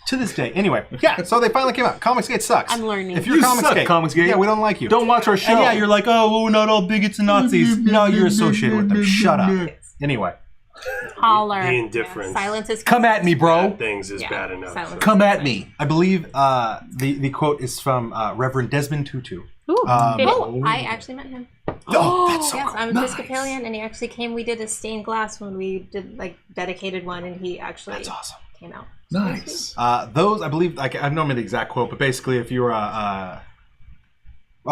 To this day. Anyway, yeah, so they finally came out. Comicsgate sucks. I'm learning. If you're You Comicsgate, suck, Comicsgate. yeah, we don't like you. Don't watch our show. And yeah, you're like, oh, well, not all bigots and Nazis. No, you're associated with them. Shut up. Anyway. Holler. The indifference. Silence is Come at me, bro. Bad things is bad enough. Silence. Come at me. I believe the quote is from Reverend Desmond Tutu. Ooh, Oh, I actually met him. Oh, that's so Yes, cool. I'm Episcopalian, and he actually came. We did a stained glass when we did dedicated one, and he actually That's awesome. came out. Nice. Those, I believe, I don't remember the exact quote, but basically, if you're oh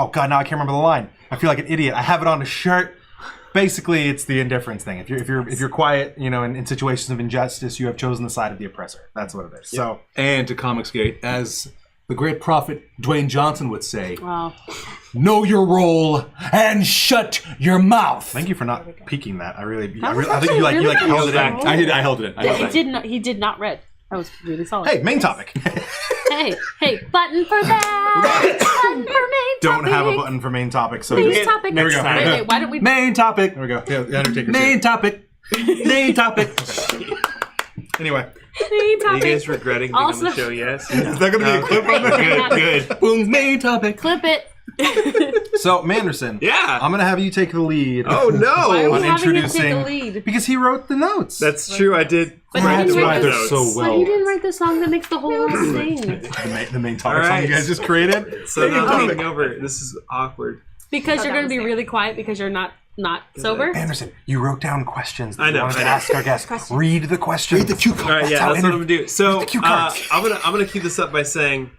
god, now I can't remember the line. I feel like an idiot. I have it on a shirt. Basically, it's the indifference thing. If you're quiet, in situations of injustice, you have chosen the side of the oppressor. That's what it is. So, And to Comicsgate, as the great prophet Dwayne Johnson would say, Wow. know your role and shut your mouth. Thank you for not peeking that. I think actually you really held it in. nice. I held it in. He did not read. That was really solid. Hey, main topic. Hey, button for that. Button for main topic. Don't have a button for main topic, so Main just, topic. there we go. Wait, why don't we? Main topic. There we go. Yeah, the Undertaker's Main here. topic. Main topic. Anyway, Main Are topic. you guys regretting being on Also- the show? Yes. is that going to be a clip on there? Good. Boom. Main topic. Clip it. So, Manderson, Yeah. I'm going to have you take the lead. Oh Why are no. we on having him take introducing the lead? because he wrote the notes. That's true. I did. But write he the didn't write notes. so well. But he didn't write the song that makes the whole thing. the main topic All song you right. guys just created. So now I'm taking over. This is awkward. Because you're that going to was be there. really quiet because you're not sober. Anderson, you wrote down questions that I you know, wanted to I know. ask our guests. Read the questions. Read the cue All right, yeah, that's what I'm gonna do. So cue cards. I'm gonna keep this up by saying,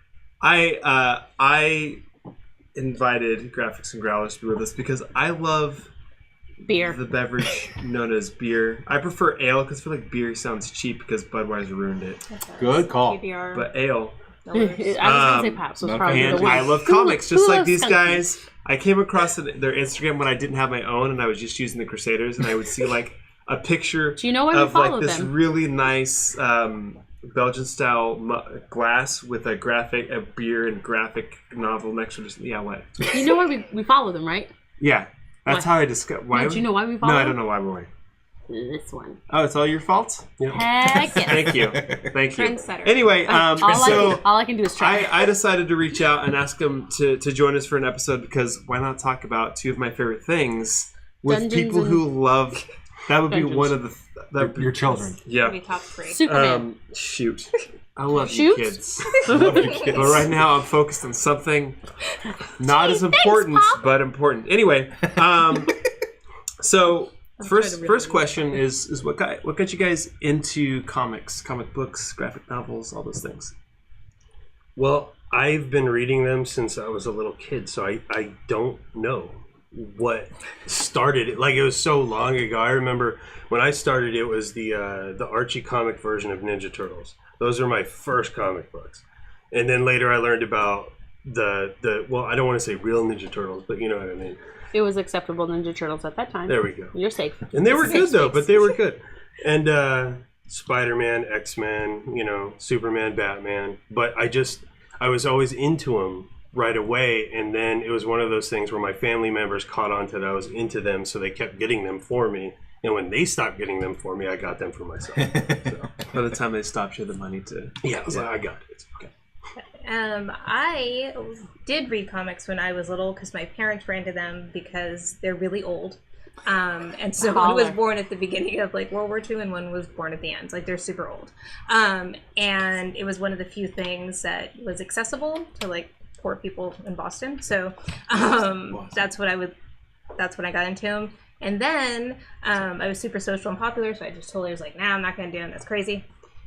I invited Graphics and Growlers to be with us because I love Beer. the beverage known as beer. I prefer ale because I feel like beer sounds cheap because Budweiser ruined it. Good call. PBR. But ale. I was going to say Paps was probably And the one. I love Who- comics, who just like loves these skunky? guys. I came across their Instagram when I didn't have my own, and I was just using the Crusaders, and I would see like a picture Do you know why we of like follow this them? really nice Belgian style glass with a beer and graphic novel next to it. Yeah, what? You know why we follow them, right? Yeah, that's Why? how I discovered. Why? Do you know why we follow No, I them? don't know why we're. This one. Oh, it's all your fault. Heck yes. Thank you, thank you. Trendsetter. Anyway, all I can do is try. I decided to reach out and ask them to join us for an episode because why not talk about two of my favorite things with Dungeons people and- who love. That would be Dungeons. one of the. That would be, Your children. yeah. Maybe top 3. Superman. Shoot. I love Shoot? you kids. But right now I'm focused on something not as important, Pop. but important. Anyway, so first question is what got you guys into comics, comic books, graphic novels, all those things? Well, I've been reading them since I was a little kid, so I don't know what started it. Like, it was so long ago. I remember when I started, it was the Archie comic version of Ninja Turtles. Those were my first comic books. And then later I learned about the well, I don't want to say real Ninja Turtles, but you know what I mean. It was acceptable Ninja Turtles at that time. There we go. You're safe. And they were good, though, but they were good. And Spider-Man, X-Men, you know, Superman, Batman. But I was always into them right away. And then it was one of those things where my family members caught on to that I was into them, so they kept getting them for me. And when they stopped getting them for me, I got them for myself. So, By the time they stopped, you had the money to. yeah, I was like, I got it. It's okay. I did read comics when I was little because my parents were into them because they're really old. And so one was born at the beginning of like World War II and one was born at the end. Like, they're super old. And it was one of the few things that was accessible to like poor people in Boston. So that's when I got into them. And then I was super social and popular, so I just totally was like, nah, I'm not going to do them. That's crazy.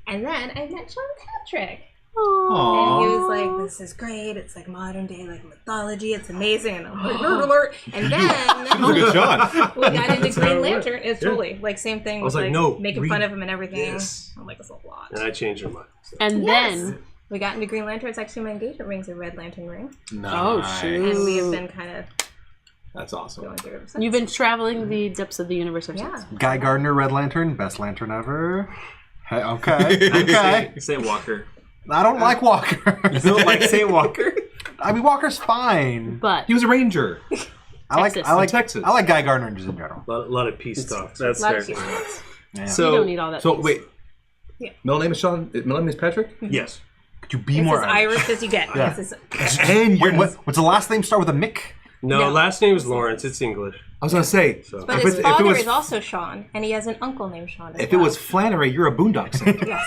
And then I met Shawn Patrick. Aww. And he was like, this is great. It's like modern day like mythology. It's amazing. And I'm like, alert. And then Look at Shawn. we got into how Green it Lantern. works. It's totally like same thing. I was with, like, no, making read fun of him and everything. this. I'm like, it's a lot. And I changed their mind. So. And then, We got into Green Lantern. It's actually my engagement ring's a Red Lantern ring. oh shoot, And we have been kind of That's awesome. going through it ever since. you've been traveling the depths of the universe ever Yeah. since. Guy Gardner, Red Lantern, best lantern ever. Hey, okay, okay. Say Walker. I don't like Walker. You don't like Say Walker? I mean, Walker's fine. But He was a ranger. Texas. I like Texas. I like Guy Gardner just in general. A lot of peace talks. That's Lot fair. of people. Yeah. you So don't need all that. So piece. wait. Yeah. Middle name is Shawn. Middle name is Patrick. Yes. Could you be It's more as Irish as you get. Yeah. It's as- And Wait, what's the last name start with a Mick? No, No. last name is Lawrence. It's English. I was gonna say. So. But If his it father was- is also Shawn, and he has an uncle named Shawn. If it was Flannery, you're a Boondock Saint. yes,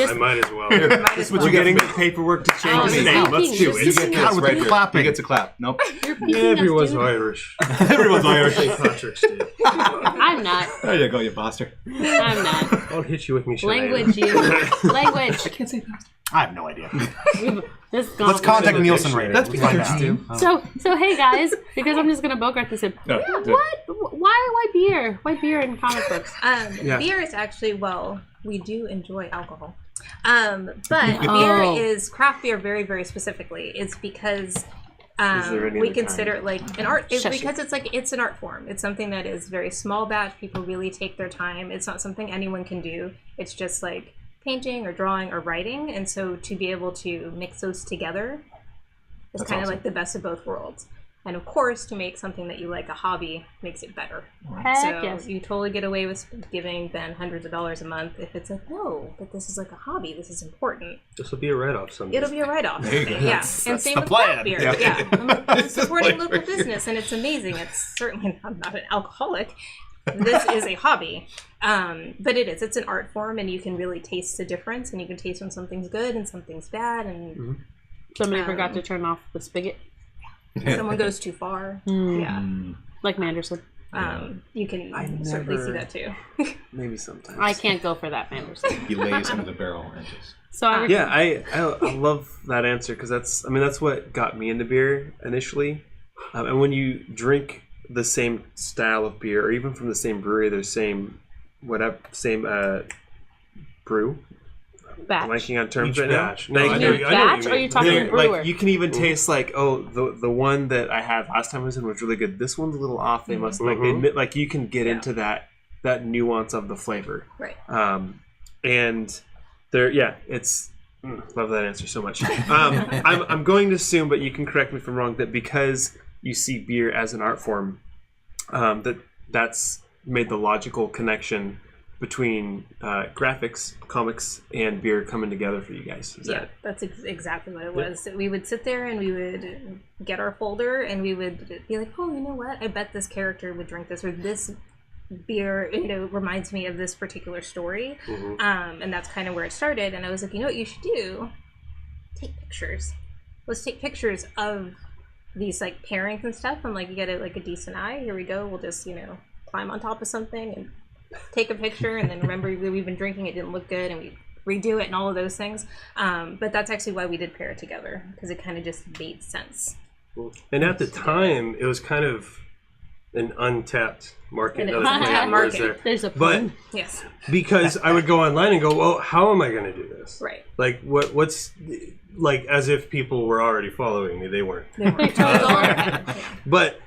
I might as well. might as what well. you get Getting for the paperwork to Oh, change his you're name. peeking. Let's do You're it. peeking God, us. with right the there. clapping. He gets a clap. Nope. You're peeking Yeah, us, everyone's dude. Irish. Everyone's Irish. St. Patrick's Day. I'm not. There you go, you bastard. I'm not. I'll hit you with me, Cheyenne. Language, you. Language. Can't say bastard. I have no idea. This Let's contact Nielsen dictionary. rating. That's Let's find because out. So hey guys, because I'm just gonna Bogart this in. No, Yeah, do what? Why beer? Why beer in comic books? Yeah. Beer is actually, well, we do enjoy alcohol. But beer is craft beer very, very specifically. It's because we consider it like an art because it's an art form. It's something that is very small batch. People really take their time. It's not something anyone can do. It's just like painting or drawing or writing. And so to be able to mix those together is kind of like the best of both worlds. And of course, to make something that you like a hobby makes it better. Heck yes. You totally get away with giving Ben hundreds of dollars a month if it's like, no, but this is like a hobby. This is important. This will be a write-off someday. It'll be a write-off. There you go. Yeah. That's And same the with plan. craft beer. Yeah. Yeah. I'm supporting local business, and it's amazing. It's certainly I'm not an alcoholic. This is a hobby. But it is. It's an art form, and you can really taste the difference, and you can taste when something's good and something's bad. And Somebody forgot to turn off the spigot. someone goes too far. Yeah. Like Manderson. You can certainly see that too. Maybe sometimes. I can't go for that Manderson. He lays under the barrel and just... So I Yeah, I love that answer because that's what got me into beer initially. And when you drink the same style of beer, or even from the same brewery, the same brew. batch. Blanking on terms Each right batch. now. No, Like, I know what you batch, or are mean. you talking they're- brewer? like you can even taste like, oh, the one that I had last time I was in was really good. This one's a little off. They must like they admit, like you can get into that nuance of the flavor. Right. And there, it's love that answer so much. I'm going to assume, but you can correct me if I'm wrong, that because you see beer as an art form, that's made the logical connection between graphics, comics, and beer coming together for you guys. That's exactly what it was. We would sit there and we would get our folder and we would be like, oh, you know what? I bet this character would drink this, or this beer, reminds me of this particular story. And that's kind of where it started. And I was like, you know what you should do? Take pictures. Let's take pictures of these like pairings and stuff. I'm like, you get a decent eye. Here we go. We'll just, climb on top of something and take a picture, and then remember we've been drinking, it didn't look good, and we redo it and all of those things. But that's actually why we did pair it together, because it kind of just made sense. And at the time, it was kind of an untapped market. There's a but Yes. because I would go online and go, well, how am I going to do this? Right. Like what's like, as if people were already following me. They weren't. But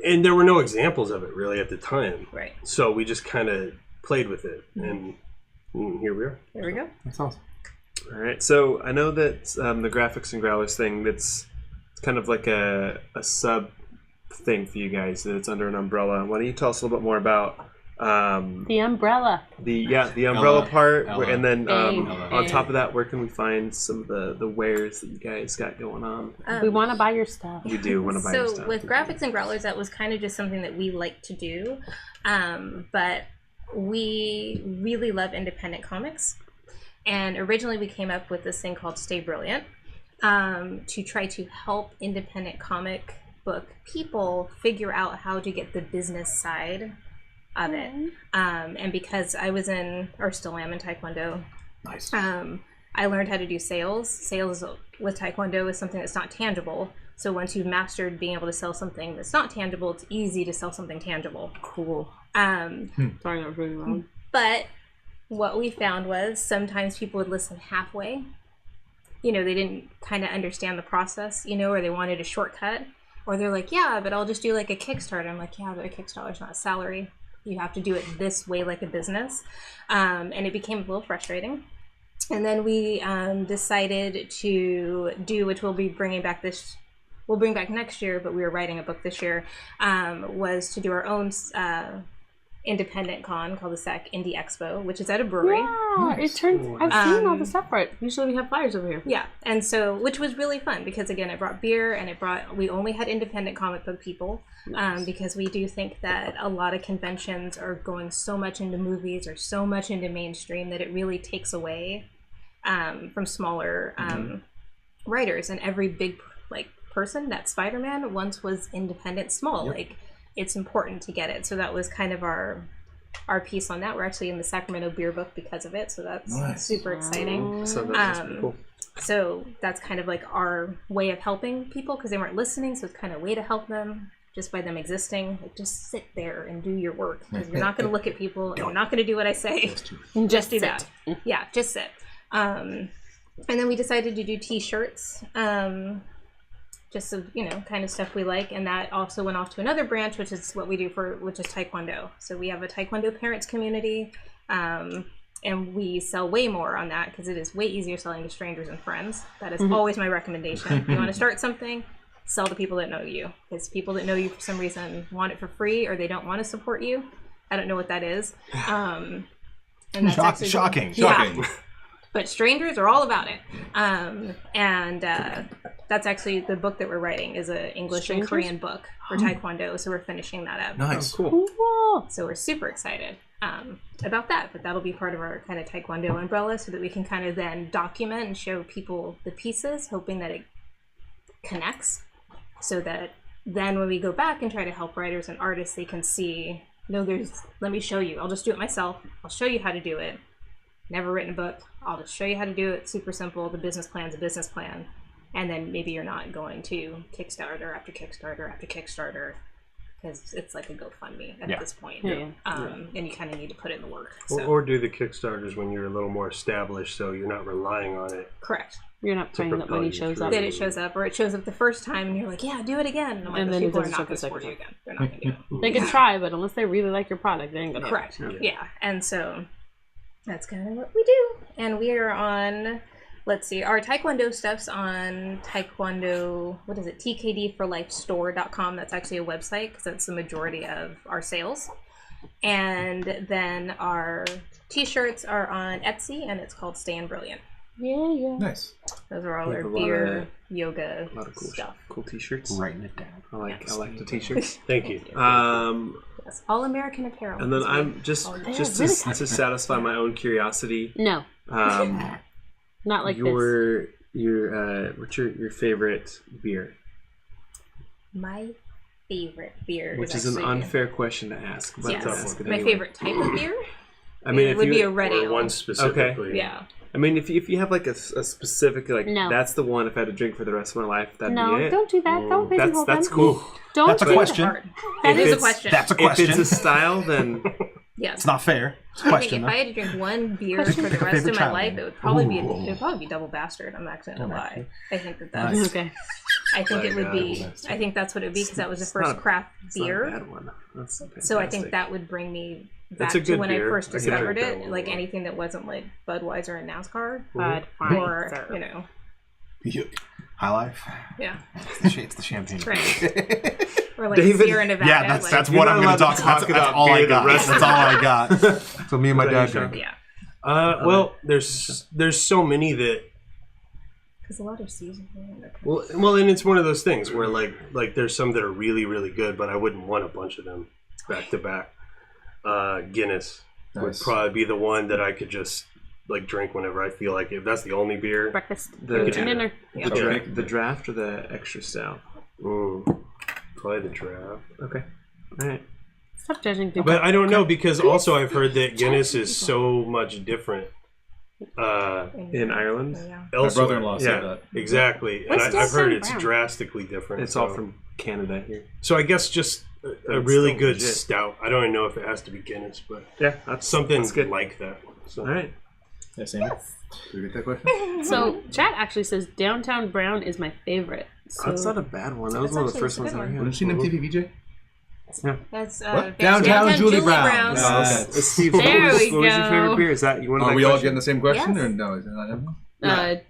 and there were no examples of it really at the time. Right. So we just kind of played with it, and here we are. There we go. That's awesome. All right. So I know that the graphics and Growlers thing, it's kind of like a sub thing for you guys, that it's under an umbrella. Why don't you tell us a little bit more about the umbrella? The umbrella part, Ella. and then Ella. on top of that, where can we find some of the wares that you guys got going on? We want to buy your stuff. We do want to buy your So stuff. with graphics and Growlers, that was kind of just something that we like to do. But we really love independent comics. And originally we came up with this thing called Stay Brilliant, to try to help independent comic book people figure out how to get the business side of it. And because I was in, or still am in Taekwondo, Nice. I learned how to do sales. Sales with Taekwondo is something that's not tangible. So once you've mastered being able to sell something that's not tangible, it's easy to sell something tangible. Cool. Um, Sorry, that was really loud. But what we found was sometimes people would listen halfway. They didn't kind of understand the process, or they wanted a shortcut. Or they're like, yeah, but I'll just do like a Kickstarter. I'm like, yeah, but a Kickstarter's not a salary. You have to do it this way, like a business. And it became a little frustrating. And then we decided to do, which we'll be bringing back we'll bring back next year, but we were writing a book this year, was to do our own independent con called the SAC Indie Expo, which is at a brewery. Yeah, it turns. I've seen all the stuff for it. Usually we have flyers over here. Yeah, and so, which was really fun because again, it brought beer and we only had independent comic book people, because we do think that a lot of conventions are going so much into movies or so much into mainstream that it really takes away from smaller writers. And every big person, that Spider-Man once was independent, small. Yep. It's important to get it. So that was kind of our piece on that. We're actually in the Sacramento Beer Book because of it, so that's super exciting. So that's pretty cool. So that's kind of like our way of helping people because they weren't listening, so it's kind of a way to help them just by them existing. Just sit there and do your work because you're not going to look at people and you're not going to do what I say. Just do that. Yeah, just sit. And then we decided to do T-shirts, just so, kind of stuff we like. And that also went off to another branch, which is what we do which is Taekwondo. So we have a Taekwondo parents community, and we sell way more on that because it is way easier selling to strangers and friends. That is always my recommendation. If you want to start something, sell to people that know you. Because people that know you for some reason want it for free, or they don't want to support you. I don't know what that is. And that's Shocking. Yeah. But strangers are all about it. And that's actually the book that we're writing is an English and Korean book for Taekwondo. So we're finishing that up. Nice. Cool. So we're super excited about that. But that'll be part of our kind of Taekwondo umbrella so that we can kind of then document and show people the pieces, hoping that it connects. So that then when we go back and try to help writers and artists, they can see, let me show you. I'll just do it myself. I'll show you how to do it. Never written a book. I'll just show you how to do it. Super simple. The business plan's a business plan. And then maybe you're not going to Kickstarter after Kickstarter after Kickstarter because it's like a GoFundMe at this point. And you kind of need to put in the work. So. Or do the Kickstarters when you're a little more established so you're not relying on it. Correct. You're not praying that when he shows up. That it shows up, or it shows up the first time and you're like, yeah, do it again. And, and then people are doesn't not going to show support the you again. They're not going to do it. They can try, but unless they really like your product, they ain't going to. Correct. Yeah. And so that's kind of what we do. And we are on, let's see, our Taekwondo stuff's on Taekwondo, what is it, tkdforlifestore.com. That's actually a website because that's the majority of our sales. And then our t-shirts are on Etsy, and it's called Staying Brilliant. Yeah. Nice. Those are all our beer, yoga A lot of cool stuff. Cool T-shirts. Writing it down. I like the T-shirts. Thank you. Yes, all American apparel. And then I'm just to satisfy my own curiosity. No. Not like your what's your favorite beer? My favorite beer, Which is an unfair question to ask. But Yes. I'll ask it My anyway. favorite type of beer. I mean, it would be a red Or ale. one specifically. Yeah. I mean, if you have like a specific No. that's the one if I had to drink for the rest of my life, that'd No, be it. don't do that. Don't pigeonhole That's them. cool. Don't That's a do question. that. That If is a it's- question. That's a If question. it's a style, then Yes. It's not fair. It's a I think question, if though. I had to drink one beer Question. for the Pick a rest of favorite my child life, name. it would probably be Double Bastard. I'm not going to lie. I think that's. Nice. Okay. I think it would God. be. I think that's what it would be because that was the first craft it's not a beer. bad one. That's fantastic. So I think that would bring me back That's a to good when beer. I first I can discovered drink that it. one Like a lot. anything that wasn't like Budweiser and NASCAR, But or High Life. yeah, It's the champagne. right. Or like David- Sierra Nevada. Yeah, that's like, what You're I'm not going to allowed talk to about. talk That's about all I beer the got. rest That's all I got. So me and my Is that dad your drink. yeah, Well, there's so many that. because a lot of seasonal. Well, and it's one of those things where like there's some that are really really good, but I wouldn't want a bunch of them back to back. Guinness would Nice. probably be the one that I could just like drink whenever I feel like it. If that's the only beer. breakfast, The- lunch, and dinner. the draft or the extra stout. Probably the draft. Okay. All right. Stop judging people. But I don't know because also I've heard that Guinness is so much different. In Ireland, Yeah. My Elsewhere. brother-in-law said Yeah, that. exactly. And What's I've heard Downtown it's Brown? drastically different. it's all so- from Canada here. So I guess just a It's really still good legit. stout. I don't even know if it has to be Guinness, but Yeah, that's something That's good. like that. So. All right. Yeah, same. Did you get that question? So chat actually says Downtown Brown is my favorite. So That's not a bad one. That was That's one of the actually first a ones good I one. heard. Wasn't she named TV VJ? That's What? Downtown Downtown Julie Brown. Brown's. Okay. Steve, There what was we your go. favorite beer? Is that you want Are that we all question? getting the same question, Yes. or no? Is it not everyone?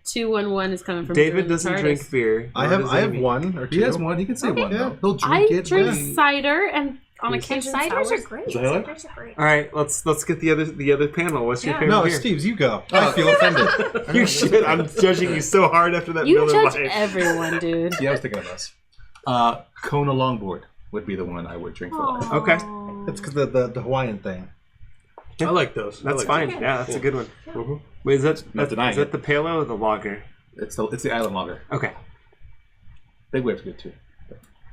211 is coming from David Drew doesn't Tardis. drink beer. I nor have does I have Amy. one or two. He has one. He can say one. Yeah. Though. He'll I drink it. drink but- cider, and on occasion Ciders sours. are great. Is that it? Ciders are great. All right, let's get the other panel. What's your Yeah. favorite No, beer? it's Steve's. You go. I feel offended. You should. I'm judging you so hard after that You Miller judge Lite. everyone, dude. Yeah, I was thinking of us. Kona Longboard would be the one I would drink for life. Okay, It's because the Hawaiian thing. I like those. I that's like fine. those. Yeah, that's a good one. Mhm. Wait, is that Not denying is that it. the pale ale or the lager? It's the Island Lager. Okay. Big Wave's good too.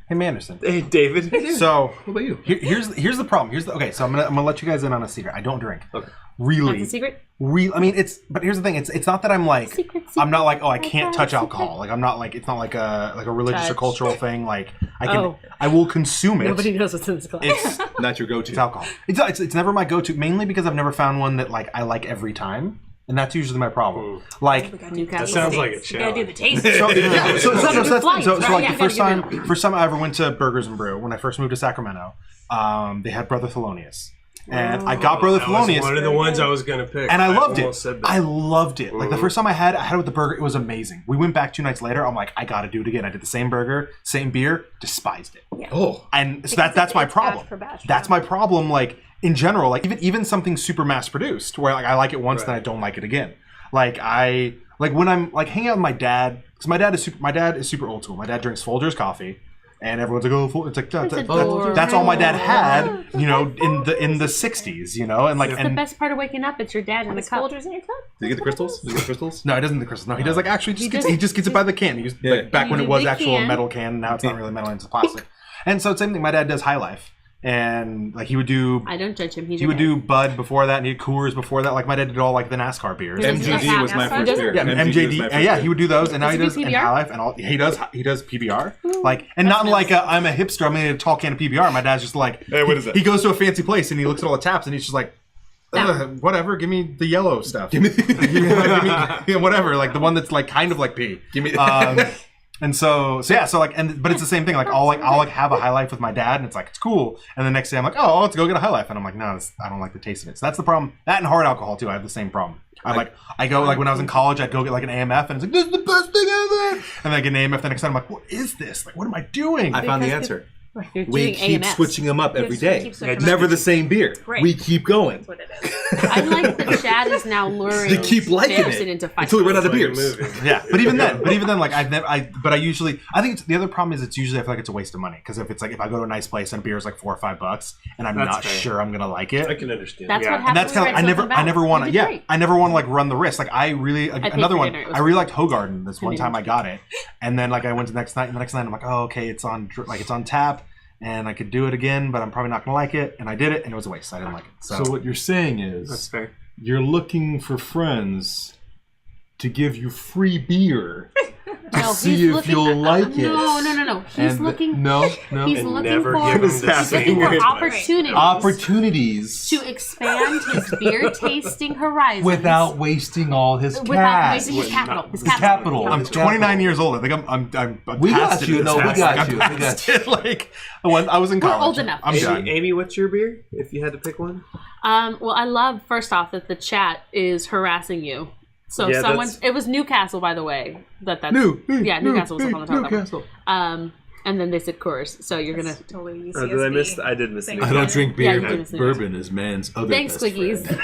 Hey, Manderson. Hey, David. So What about you? here's the problem. Okay, so I'm gonna let you guys in on a secret. I don't drink. Okay. Really, That's a secret. I mean, but here's the thing. It's not that I'm like Secret, I'm not like, oh, I secret, can't touch secret. alcohol. Like I'm not like, it's not like a religious or Touch. cultural thing. Like I can Oh. I will consume it. Nobody knows what's in this glass. It's Not your go-to. alcohol. It's never my go-to, mainly because I've never found one that like I like every time. And that's usually my problem. Like, That sounds like a You gotta challenge. do the taste. so like Yeah, the first you gotta time I ever went to Burgers and Brew when I first moved to Sacramento, they had Brother Thelonious, and I got Brother That was Thelonious, one of the ones I was gonna pick, and I loved it. almost said that. I loved it. Like the first time I had it with the burger, it was amazing. We went back 2 nights later. I'm like, I got to do it again. I did the same burger, same beer, despised it. Oh, And so Because that's my it's problem. batch for batch, That's my problem. Like in general, like even something super mass produced, where like I like it once, then I don't like it again. Like when I'm like hanging out with my dad, because my dad is super old school. My dad drinks Folgers coffee, and everyone's like, oh, it's like that's all my dad had, you know, in the 60s, you know, and like It's the best part of waking up. It's your dad in the cup. Folgers in your cup? did you get the crystals? Did you get the crystals? No, he doesn't do the crystals. No, he does like actually he just gets it by the can. He used, like, back when it was actual metal can. Now it's not really metal; it's plastic. And so same thing. My dad does High Life, and like he would do. I don't judge him. He would do Bud before that, and he had Coors before that. Like my dad did all like the NASCAR beers. MGD was my first beer. Yeah, MJD. Yeah, he would do those, and now he Does does he do in PBR? High Life, and all he does PBR. Like, and not in like I'm a hipster. I'm gonna get a tall can of PBR. My dad's just like, Hey, what is that? He goes to a fancy place and he looks at all the taps, and he's just like, whatever, give me the yellow stuff. Give me whatever, like the one that's like kind of like pee. Give me. And so like, but it's the same thing. Like I'll have a High Life with my dad, and it's like it's cool. And the next day I'm like, oh, let's go get a High Life, and I'm like, no, I don't like the taste of it. So that's the problem. That and hard alcohol too. I have the same problem. I go like when I was in college, I'd go get like an AMF, and it's like this is the best thing ever. And then I get an AMF the next time. I'm like, what is this? Like, what am I doing? I found the answer. You're We doing keep AMS. switching them up every day. Keep switching Never the same beer. Right. We keep going. That's what it is. I like that Chad is now luring They keep liking Samson it into fighting. until we run out of Like a beers. movie. Yeah, but even then, like I think it's the other problem is it's usually I feel like it's a waste of money because if I go to a nice place and a beer is like $4 or $5 and I'm That's not fair. sure I'm gonna like it. I can understand. That's Yeah. what And happened. that's kind of I never want to I never want to like run the risk. Like I really paid another for one. dinner. It was I really liked Hogarden this one didn't. time I got it, and then like I went to the next night I'm like, oh okay, it's on tap. And I could do it again, but I'm probably not going to like it. And I did it, and it was a waste. I didn't like it. So what you're saying That's is fair. you're looking for friends to give you free beer to No, see he's if looking- you'll like it. No. He's looking. No. He's And looking never for. give him He's the looking same for advice. opportunities. Opportunities To expand his beer tasting horizons without wasting all his without cash. wasting his capital. His capital. I'm 29 years old. I think I'm We past got it you. at this No, we point. got I'm you. We past got it. Like I was in We're college. old enough. I'm done. Amy, what's your beer? If you had to pick one, Well, I love first off that the chat is harassing you. So Yeah, it was Newcastle, by the way. Newcastle was up on the top of that one. And then they said Coors, so you're gonna. Totally or did I miss? I did miss. Thank I you. don't drink Yeah, beer. you did miss it. Bourbon is man's other Thanks, best Squiggies. friend.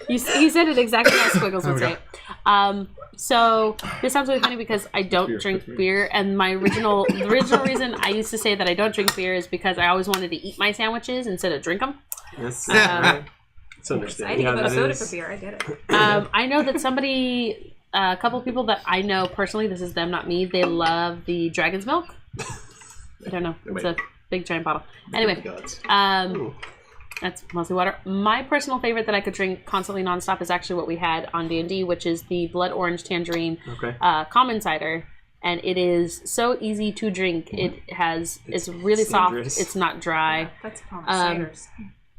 You said it exactly how Squiggles would say it. So this sounds really funny because I don't drink beer, and the original reason I used to say that I don't drink beer is because I always wanted to eat my sandwiches instead of drink them. That's I understandable. didn't go to that soda is- for beer. I get it. I know that a couple people that I know personally, this is them, not me, they love the Dragon's Milk. I don't know. It's a big giant bottle. Anyway, that's mostly water. My personal favorite that I could drink constantly nonstop is actually what we had on D&D, which is the Blood Orange Tangerine common cider. And it is so easy to drink. It's really soft. dangerous. It's not dry. That's ciders.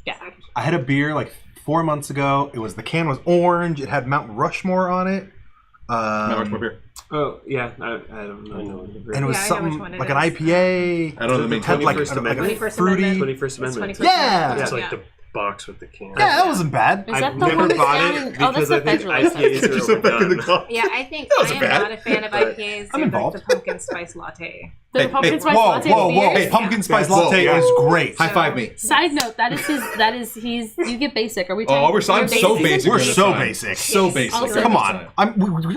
Yeah. I had a beer like 4 months ago. The can was orange. It had Mount Rushmore on it. Not much more beer. Oh yeah, I don't know. And it was Yeah, I know which something one it like an is. IPA. I don't know the main Had like, 21st a Amendment. fruity. 21st Amendment. Yeah. It's Yeah. like the box with the can. Yeah, that wasn't bad. Is that I've the never one that's bought down it in- oh, that's because the I think Federalist. IPAs are Just back in the overdone. car. Yeah, I think I wasn't am bad. not a fan of IPAs. I'm They're involved. like the pumpkin spice latte. The pumpkin spice whoa, latte whoa, with whoa! beer? Hey, pumpkin spice Whoa, latte yeah. is great. High five me. Side note, you get basic. Are we Oh, trying I'm so season? basic. We're this so time. basic. So Yes. basic. Also- Come on.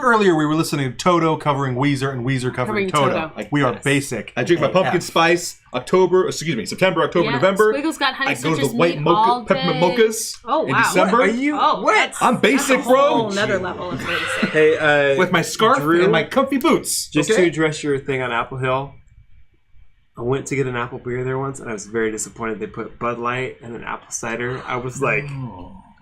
Earlier we were listening to Toto covering Weezer and Weezer covering Covering Toto. Toto. We are basic. I drink my pumpkin spice September, October, Yeah, November. Squiggles got honey I go to the citrus white meat all mocha, peppermint day. mochas Oh, in wow. December. Are you? What? I'm basic, That's a bro. whole another level of basic. Hey, With my scarf Drew, and my comfy boots. just okay? to address your thing on Apple Hill, I went to get an apple beer there once, and I was very disappointed. They put Bud Light and an apple cider. I was like,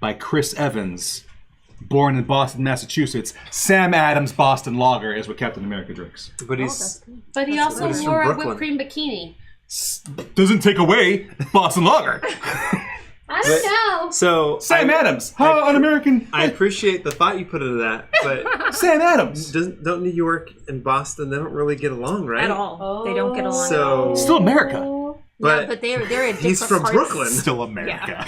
by Chris Evans born in Boston, Massachusetts. Sam Adams Boston Lager is what Captain America drinks. But he's But he also He's from wore a Brooklyn. whipped cream bikini. Doesn't take away Boston Lager. I don't know. so Sam Adams, how un-American. I appreciate the thought you put into that, but Sam Adams. don't New York and Boston, they don't really get along, right? At all. They don't get along at So all. Still America. but, Yeah, but they're a different he's from parts. Brooklyn. Still America.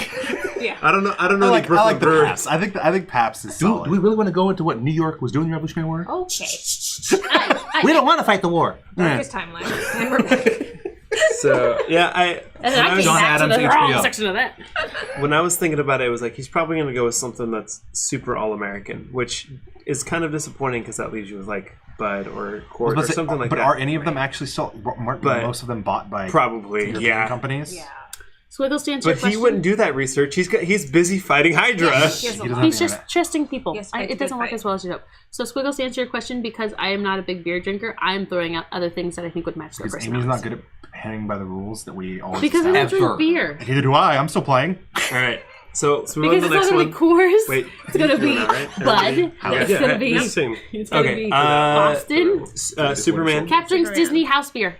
Yeah. I don't know I the like Brooklyn the Brewery. Paps. I think Paps is solid. Do we really want to go into what New York was doing in the Revolutionary War? Okay. We don't want to fight the war. Darkest timeline. And we're back. So yeah, And then I came John back Adams, to the wrong HBO. section of that. when I was thinking about it, it was like he's probably going to go with something that's super all-American, which is kind of disappointing because that leaves you with like Bud or Court or something like but that. are any of them actually still? Aren't But- most of them bought by Probably, European yeah. companies? Yeah. Swiggles, to answer your But question. he wouldn't do that research. He's busy fighting Hydra. He has a He doesn't lot. have He's the just trusting people. Yes, It it's doesn't good work fight. as well as you hope. So, Squiggles, to answer your question, because I am not a big beer drinker, I am throwing out other things that I think would match their Because personalities. Amy's not good at hanging by the rules that we always Because I don't establish. drink beer. Neither do I. I'm still playing. All right. So we move on Because to the it's next not one. going to be Coors. Wait, It's going to be doing that, right? Bud. Everybody? It's Yeah, going to be. It's the same. It's going to Okay. be Boston. Superman. Cap drinks Superman. Disney house beer.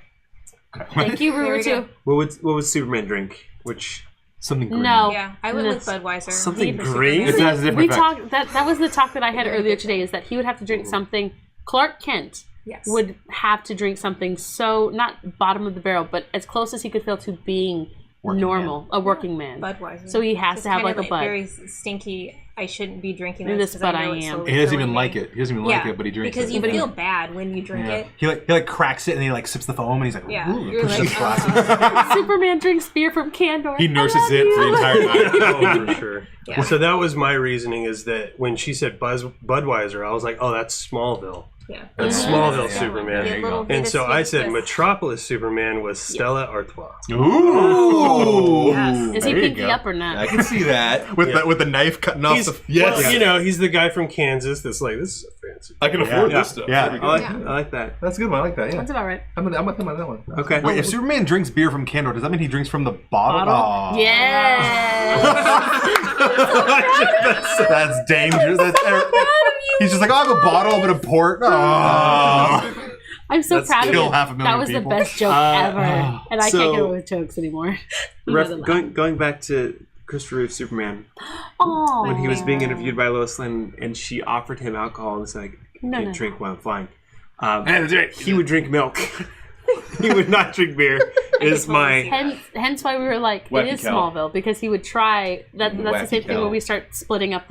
Thank you, There Ruru we go. too. What would Superman drink? Which Something green. No. Yeah, I went No. with Budweiser. Something For green? Superman. It has a different We effect. talked that was the talk that I had earlier today. Is that he would have to drink something. Clark Kent Yes. would have to drink something so not bottom of the barrel, but as close as he could feel to being normal, a working man. Budweiser. So he has It's to have kind like of a Bud. very stinky. I shouldn't be drinking Maybe this this because Bud I know I it's am. slowly He doesn't killing even like me. it. He doesn't even like it, but he drinks because it. you feel bad when you drink it. He like cracks it and he like sips the foam and he's like, Yeah, ooh, you're pushes like, his glasses. Superman drinks beer from Candor. He nurses I love it for the you. entire night. Oh, for sure. Yeah. So that was my reasoning, is that when she said Budweiser, I was like, oh, that's Smallville. Yeah. That's Mhm. Smallville Yeah. Superman. Yeah, little bit And of so I sweet- said yes. Metropolis Superman was Stella Artois. Ooh. Yes. Is he There you pinky go. up or not? I can see that. With the knife cutting off He's, the well, you know, he's the guy from Kansas that's like, this is a fancy. I can afford Yeah. this stuff. Yeah. There we I go. like Yeah. I like that. That's a good one. I like that. Yeah. That's about right. I'm with him on that one. Okay. Wait, if Superman drinks beer from Candor, does that mean he drinks from the bottle? Bottle? Oh. Yes. That's dangerous. He's just like, I have a bottle of a port. Oh. I'm so That's proud of kill you. 500,000 That was people. the best joke ever, and I so- can't get away with jokes anymore. You know that. Going back to Christopher Reeve Superman, Aw. when he was being interviewed by Lois Lane and she offered him alcohol and said, I No, can't no. drink while I'm flying. He would drink milk. He would not drink beer. Is my Hence why we were like, Wacky it is Cal. Smallville, because he would try that. That's the Wacky same thing Cal. when we start splitting up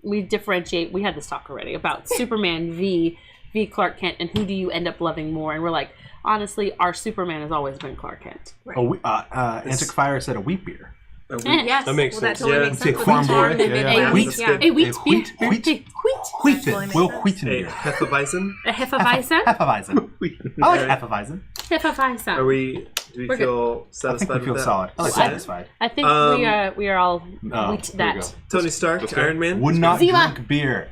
we differentiate. We had this talk already about Superman v Clark Kent, and who do you end up loving more? And we're like, honestly, our Superman has always been Clark Kent. Antic Fire said a wheat beer. Yes. That makes well, sense. That totally Yeah. makes Take sense. farm boy. With Yeah, A yeah. wheat, That's good. a wheat A wheat- beer. wheat- Wheat. Wheaten. Will Wheaten a beer. Hefeweizen. A Hefeweizen. Hefeweizen. I like Hefeweizen. Hefeweizen. Do we We're feel I think satisfied we feel with that? solid. I like Well, I- satisfied. I think Um, we are all Oh, wheat there we that. go. Tony Stark, Iron Man. Would not Ziva. drink beer.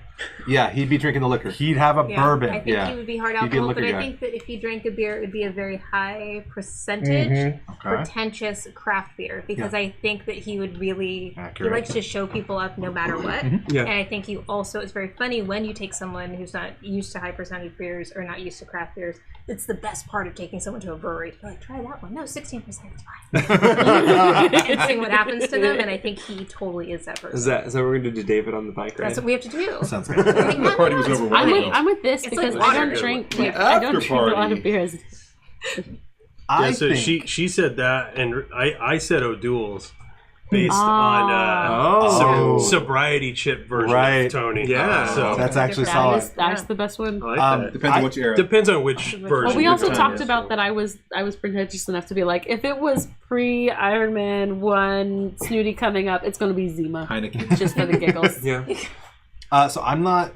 Yeah, he'd be drinking the liquor. He'd have a Yeah, bourbon. I think Yeah. he would be hard He'd be a alcohol, but liquor I guy. think that if he drank a beer, it would be a very high percentage, Okay. pretentious craft beer. Because I think that he would really, Accurate. he likes to show people up no matter what. Yeah. And I think you also, it's very funny when you take someone who's not used to high percentage beers or not used to craft beers. It's the best part of taking someone to a brewery. You're like, try that one. No, 16%. It's fine. And seeing what happens to them, and I think he totally is that person. Is that what we're going to do, David, on the bike, right? That's what we have to do. Sounds good. The party was over. I'm with this It's because like I water. don't drink. The I don't after drink a lot party. of beers. I Yeah, so think she said that, and I said O'Doul's based Oh. on sobriety chip version Right. of Tony. Yeah. So that's actually That solid. is that's the best one. I like that. Depends on which era. Depends on which version. Well, we you're also talking talked about. about that I was pretentious enough to be like, if it was pre Iron Man 1 Snooty coming up, it's going to be Zima, Heineken. just for the giggles. Yeah. So I'm not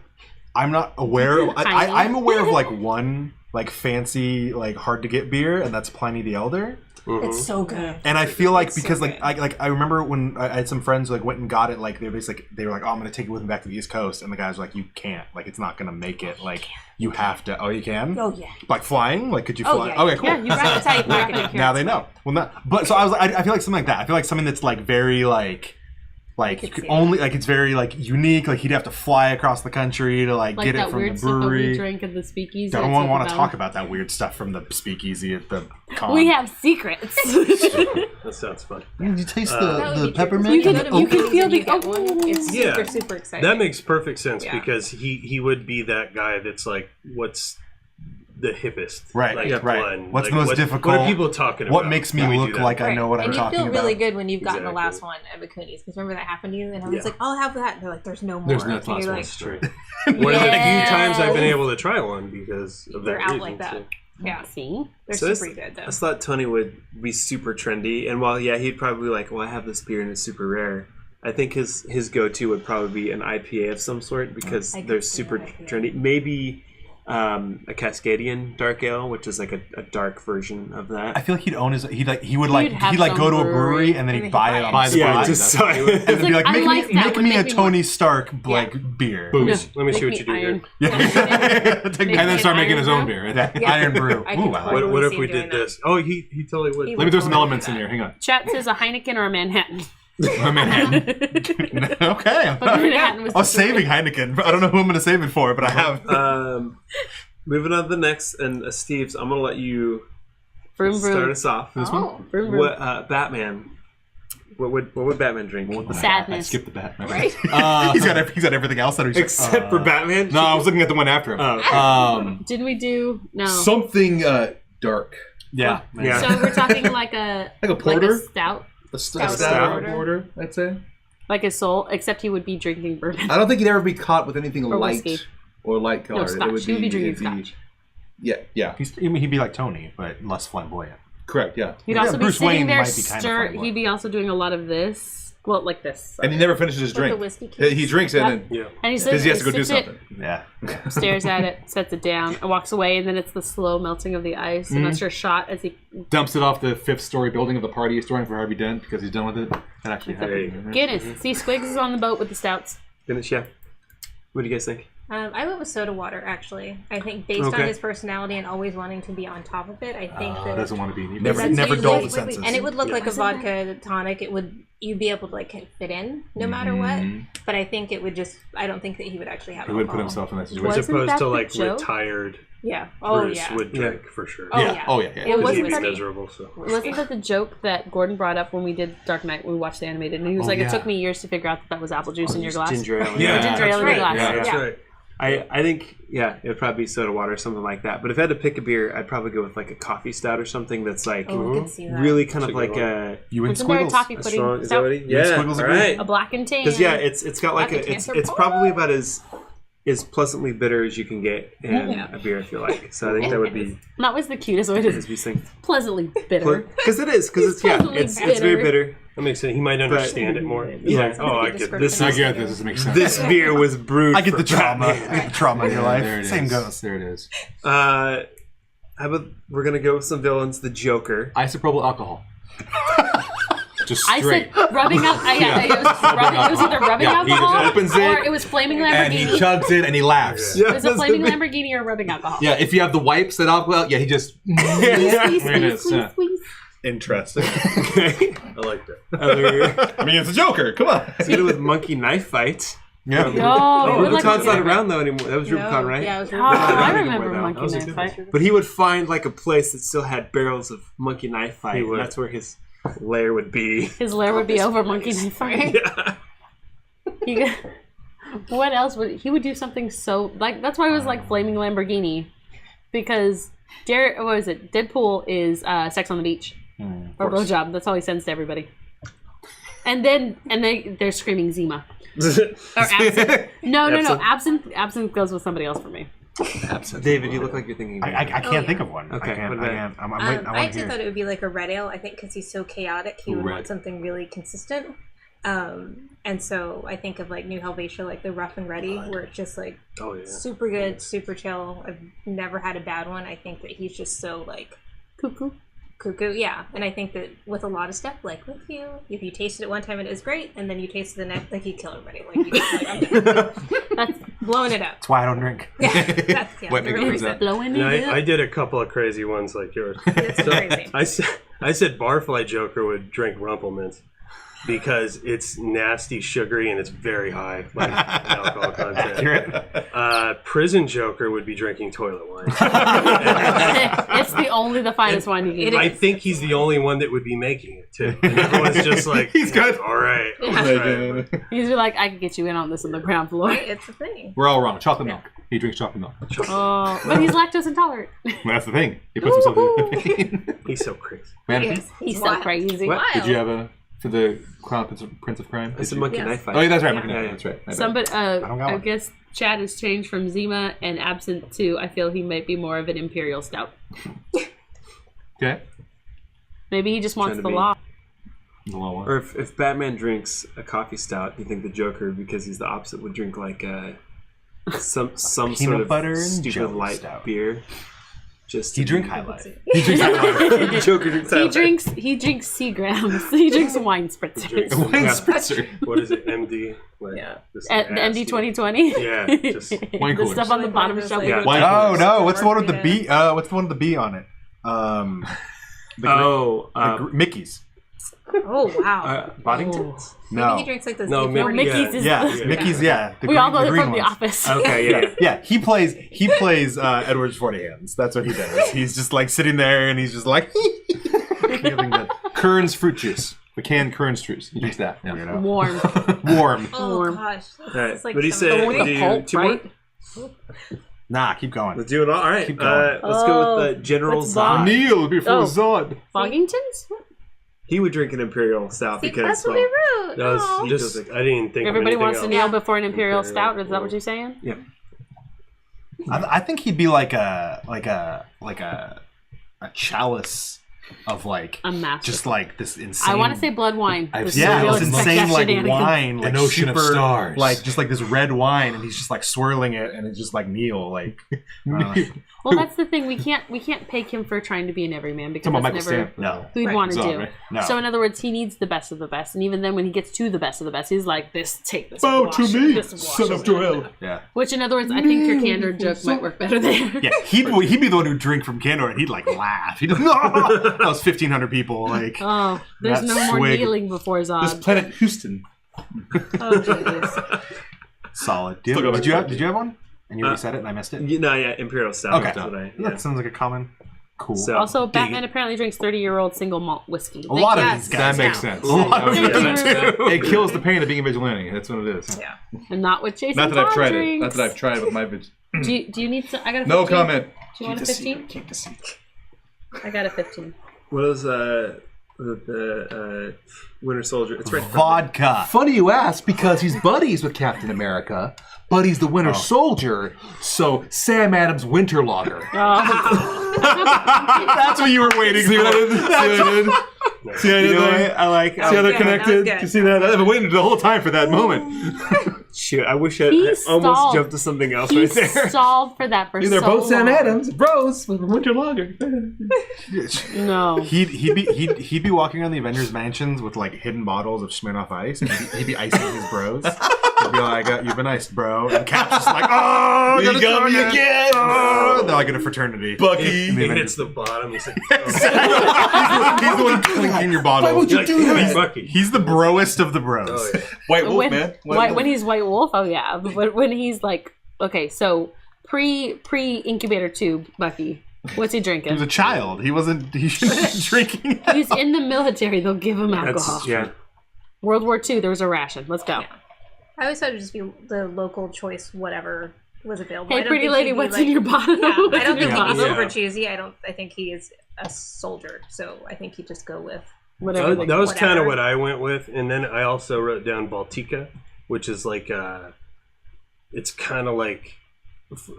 aware of. Tiny. I'm aware of like one like fancy like hard to get beer, and that's Pliny the Elder. It's so good. And I feel like It's so because good. I remember when I had some friends who like went and got it, like they were basically they were like, oh, I'm gonna take it with me back to the East Coast, and the guys were like, you can't, like it's not gonna make it, like you have to. Oh, you can. Oh yeah. Like flying, like could you Oh, fly? yeah. Okay, cool. Yeah, you That's how you market it. Now they know. Well, not. But so I was like, I feel like something like that. I feel like something that's like very like Like you could only like it's very like unique. Like he'd have to fly across the country to like get it from the brewery. Stuff that we drink at the speakeasy. Don't want to talk about that weird stuff from the speakeasy at the con. We have secrets. That sounds fun. Did you taste the peppermint? You can feel the It's super exciting. That makes perfect sense because he would be that guy that's like, what's the hippest? Right, like, right. one? What's like, the most difficult? What are people talking about? What makes me look like I know what I'm talking about? And you feel really good when you've gotten the Exactly. last one at Bakunis. Because remember that happened to you? And I was like, I'll have that. And they're like, there's no more. There's no And last you're one. like, Straight. One of the few times I've been able to try one because of that They're out reason. like that. So. Yeah. See? They're So super good, though. I just thought Tony would be super trendy, and while he'd probably be like, well, I have this beer and it's super rare. I think his go-to would probably be an IPA of some sort because they're super trendy. Maybe a Cascadian dark ale, which is like a dark version of that. I feel like he'd own his. He'd go to some a brewery brewery and then and he'd then buy he'd it on buy the it. spot. just so And then be like, I like that. make Would me a make me Tony Stark like beer. Booze. Let me see Make what you do iron. here. Take me- And then start Iron making his own brew? beer. Iron brew. I Ooh, could I like totally What if see we him doing did that. this? Oh, he totally would. He Let me throw some totally elements do in that. here. Hang on. Chat says a Heineken or a Manhattan. Manhattan. Okay. But Manhattan was I was saving Heineken. I don't know who I'm going to save it for, but I have. Moving on to the next, and Steve's, I'm gonna let you Vroom start vroom. us off. Oh. Vroom vroom. What Batman? What would Batman drink? I Sadness. skipped the bat. Right? he's got everything else that he's Except for Batman. No, I was looking at the one after him. Oh. Didn't we do no? Something dark. Yeah. Yeah. So we're talking like a Like a porter? stout, A Stout stout porter. porter, I'd say. like a soul, except he would be drinking bourbon. I don't think he'd ever be caught with anything Or light whiskey. or light No, colored. scotch. He would be drinking it'd scotch. Yeah, He'd be like Tony, but less flamboyant. correct, yeah. He'd Yeah, also be Bruce sitting Wayne there might be kinda flamboyant. He'd be also doing a lot of this. Well, like this. And he never finishes his With the drink. whiskey case. He drinks it Yep. and then Yeah. And he sits, because he has to go do sits something. Yeah. it, stares at it, sets it down, and walks away. And then it's the slow melting of the ice, and that's your shot as he Dumps it off the 5th-story building of the party he's throwing for Harvey Dent because he's done with it. That actually happened. Guinness. See, Squigs is on the boat with the stouts. Finish, yeah. What do you guys think? I went with soda water, actually. I think based on his personality and always wanting to be on top of it, I think that Doesn't want to be Never that's dull usually- the senses. And it would look like a vodka tonic. You'd be able to like fit in no matter what. But I think it would just. I don't think that he would actually have. He would put alcohol. himself in that As situation. Wasn't opposed that to the like joke? retired Yeah. Oh Bruce yeah. would drink for sure. Oh yeah. yeah. Oh yeah. It He'd wasn't be that. miserable. So. Wasn't that the joke that Gordon brought up when we did Dark Knight? When we watched the animated, and he was like, yeah. "It took me years to figure out that was apple juice in your glass." Ginger ale. Yeah. Ginger ale in your right. glass. Yeah. That's Yeah. right. I think, it would probably be soda water or something like that. But if I had to pick a beer, I'd probably go with like a coffee stout or something that's like Oh, I can see that. really kind of That's a like good a You and Wasn't there a Squiggles. toffee a pudding strong. Is that stout? what he? and Yeah. Squiggles All agree? right. A black and tan. Because it's got like Black and it's cancer probably about as pleasantly bitter as you can get in a beer. I feel like so. I think that would be That was the cutest way to as we think pleasantly bitter. because it's pleasantly it's very bitter. That makes sense. He might understand it more. He's Yeah. like, oh, I get this. I get this. This makes sense. This beer was brewed. I get the for trauma. Batman. I get the trauma in your life. There it Same is. goes. There it is. How about we're gonna go with some villains? The Joker. Isopropyl alcohol. Just I straight. said rubbing out. It was either rubbing Yeah, he alcohol opens or it, it was flaming and he Lamborghini. chugs it and he laughs. Yeah. It was a flaming Lamborghini or rubbing alcohol. Yeah, if you have the wipes that alcohol, yeah, he just. Squeeze, There it is, squeeze, yeah. squeeze. Interesting. Okay. I like that. I mean, it's a Joker. Come on. Let's get it with Monkey Knife Fight. Yeah. No, we're like- Rubicon's not around though anymore. That was Rubicon, right? Yeah, it was Oh, Rubicon. I That remember was Monkey a Knife good Fight. But he would find like a place that still had barrels of Monkey Knife Fight. He And would. that's where his lair would be. His lair would be over Monkey Knife Fight. Yeah. What else would he would do something so like? That's why it was like flaming Lamborghini, because what was it? Deadpool is Sex on the Beach or blowjob. That's all he sends to everybody. And then they're screaming Zima or absinthe. No. Absinthe goes with somebody else for me. David, you look like you're thinking. I can't think yeah. of one. Okay, I can't. what I about- can't. I'm I waiting. I want to actually hear. thought it would be like a red ale. I think because he's so chaotic, he would Red. want something really consistent. And so I think of like New Helvetia, like the Rough and Ready, where it's just like Oh yeah. super good, super chill. I've never had a bad one. I think that he's just so like Cuckoo. yeah. And I think that with a lot of stuff, like with you, if you taste it one time, it is great, and then you taste it the next, like you kill everybody. Like you just, like, That's blowing it up. That's why I don't drink. Yeah, that's Wet the makeup real comes reason. out. blowing Yeah, it up. I did a couple of crazy ones like yours. It's crazy. I said Barfly Joker would drink Rumplemint. because it's nasty, sugary, and it's very high like alcohol content. Accurate. Prison Joker would be drinking toilet wine. It's the finest wine you can get. I think he's the only one that would be making it too. And everyone's just like, He's good. All right. I'll try it." He's like, I could get you in on this on the ground floor. It's a thing. We're all wrong. Chocolate milk. He drinks chocolate milk. Oh, but he's lactose intolerant. That's the thing. He puts himself in the pain. He's so crazy. Man, He's so wild. crazy. What? did you have a for the Crown Prince of Crime? It's a Did you- monkey Yes. knife fight. Oh, yeah, that's right. Yeah. Monkey Knife, that's right. I bet. Somebody, don't got I one. guess Chad has changed from Zima and Absinthe to I feel he might be more of an Imperial Stout. Okay. Maybe he just wants Trying to the be- law. The low one. Or if Batman drinks a coffee stout, you think the Joker, because he's the opposite, would drink like some sort Peanut of butter and stupid jelly light stout. beer. Just He to drink be- High Life. Joker drinks High Life. He drinks Seagrams. He drinks wine spritzers. Wine Yeah. spritzer. What is it? MD? Like, Yeah. this At the nasty- MD 2020. Yeah, just Wine the coolers. stuff on the bottom Like shelf. Yeah. Wine Oh coolers. no! What's the one with the Margarita. B? What's the one with the B on it? Mickey's. Oh wow. Boddingtons? No. Maybe he drinks like those. No, big Maybe- morning- Mickey's is Yeah, the- Mickey's. Yeah, We all know the it green from The ones. Office. Okay, yeah. Yeah, he plays Edward Forty-Hands. That's what he does. He's just like sitting there and he's just like feeling the Kern's fruit juice. The canned Kern's juice. He drinks that. Yeah. weirdo. Warm. Warm. Oh Warm. gosh. All right. It's like What do you some- say? The one with Do the pulp, two more? right? Nah, keep going. Let's do it all. All right. Keep going. Let's go with General What's Zod. Kneel before Oh. Zod. Foggingtons? He would drink an Imperial Stout See, because that's what well, we wrote. That was Aw. just. I didn't even think. Everybody of wants to anything kneel before an Imperial Imperial, Stout? Is that what you're saying? yeah. I think he'd be like a chalice of like A massive. just like this insane. I want to say blood wine. I've There's seen no yeah, real this expect insane that like shenanigans. wine, like An ocean of super, stars. like just like this red wine, and he's just like swirling it, and it's just like Neil, like. I don't know. Well, that's the thing. We can't peg him for trying to be an everyman because Talking about that's Michael never Stamp. No. who he'd Right. want to Zod, do. right? No. So in other words, he needs the best of the best, and even then, when he gets to the best of the best, he's like, "This, take this, Bow wash to it, me, this son wash of it." Joel. Yeah. Which, in other words, I think your candor joke might work better there. Yeah, he'd be the one who'd drink from Candor, and he'd like laugh. He'd that was 1,500 people. Like, Oh, there's That no more swig. kneeling before This Zod. planet Houston. Oh, jeez. solid. Still got Did you have one? And you already said it, and I missed it. No, yeah, Imperial Stout. Okay. That's what I, That sounds like a common. Cool. So- Also, Batman apparently drinks 30-year-old single malt whiskey. a lot of Yes. these guys. That makes Yeah. sense. A lot of Thank them you. too. It kills the pain of being a vigilante. That's what it is. Yeah. And not with Jason Not that I've Todd tried it. drinks. Not that I've tried with my Do you need to? I got a 15. No comment. Do you want a 15? I got a 15. What is the Winter Soldier? It's right. Vodka. Funny you ask, because he's buddies with Captain America, but he's the Winter Soldier, so Sam Adams Winter Lager. That's what you were waiting See for. what I did? See what I did? See what I did there? I like. See how they're Yeah, that was connected? good. You see that? I've been waiting the whole time for that moment. Shoot, I wish I He almost stalled. jumped to something else He right there. stalled for that for They're so both Sam long. Adams, bros, with Winter Lager. No. He'd be walking around the Avengers mansions with like hidden bottles of Smirnoff Ice, and he'd be icing his bros. He'd be like, "You've been iced, bro." And Cap's just like, "Oh, You got me again. Oh. They're like in a fraternity. Bucky. In the He Avengers. hits the bottom. He's like, He's the one clinking your bottle. Why would you do that? Bucky. He's the broest of the bros. Oh, yeah. White Wolf, when, man. when he's White Wolf, oh yeah. But when he's like, okay, so pre incubator tube, Bucky, what's he He was drinking? a child. He wasn't. He shouldn't be drinking. He's in the military. They'll give him alcohol. That's, yeah. World War II, there was a ration. Let's go. I always thought it would just be the local choice, whatever was available. I Hey, don't pretty think lady, he'd be what's like- in your bottle? Yeah, What's I don't in your think he's bottle? super choosy. I think he is a soldier, so I think he'd just go with. Whatever. That was kind of Whatever. what I went with, and then I also wrote down Baltica, which is like it's kind of like,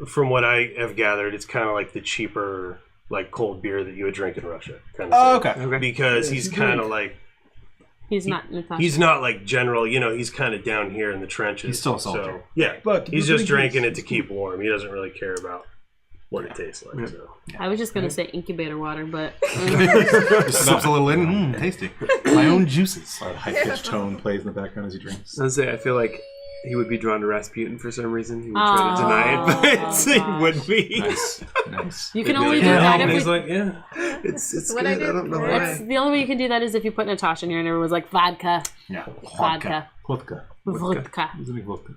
from what I have gathered, it's kind of like the cheaper like cold beer that you would drink in Russia, kind of. Oh, okay. Because he's kind of like He's not Natasha. he's not like general, he's kind of down here in the trenches. He's still a soldier. So, yeah, But he's just drinking it to keep warm. He doesn't really care about what it tastes like. So. I was just gonna say incubator water, but Slips a little in. Tasty. My own juices. high-pitched tone plays in the background as he drinks. I was say, I feel like he would be drawn to Rasputin for some reason. He would try to deny it, but he would be. Nice. You can only do that if He's we, like, yeah. It's what good. I do. I don't know that's why. the only way you can do that is if you put Natasha in here and everyone was like vodka. Yeah. Vodka. Vodka. Vodka. Doesn't make vodka.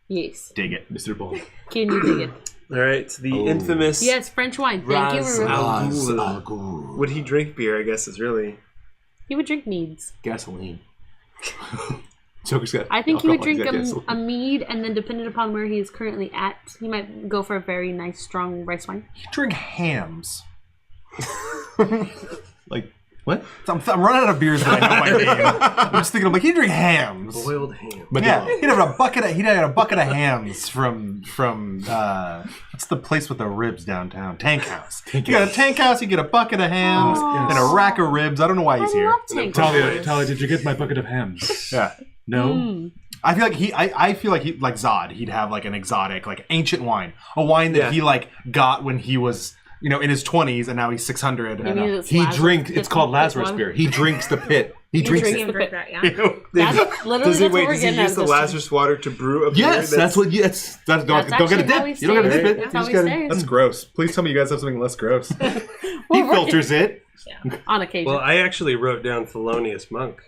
Yes. Dig it. Mr. Bond. Can you dig it? All right, the infamous. Yes, French wine. Thank you, Raz Ruru. Al Ghul. Would he drink beer? I guess is really. He would drink meads. Gasoline. Joker's got I think he would drink alcohol, he's got a gasoline. mead, and then depending upon where he is currently at, he might go for a very nice, strong rice wine. Drink hams. Like, what? I'm running out of beers that I know my name. I'm just thinking, I'm like, he'd drink hams. Boiled ham. But Yeah, he'd have a bucket of hams from what's the place with the ribs downtown? Tank House. You got a Tank House, you get a bucket of hams and a rack of ribs. I don't know why he's here. love Tank House. Talia, did you get my bucket of hams? Yeah. No? I feel like he like Zod, he'd have like an exotic, like ancient wine. A wine that he like got when he was, in his 20s and now he's 600. He drinks, it's called Lazarus beer. He drinks the pit. He drinks drinks it. the Drink pit. that, yeah. That's literally Does he that's what we're does he getting at use the this Lazarus water to brew a beer? Yes, that's what. Yes, don't get a actually how dip. he You don't get a stays. dip it. That's You how just he gotta- stays. That's gross. Please tell me you guys have something less gross. He filters it. on occasion. Well, I actually wrote down Thelonious Monk.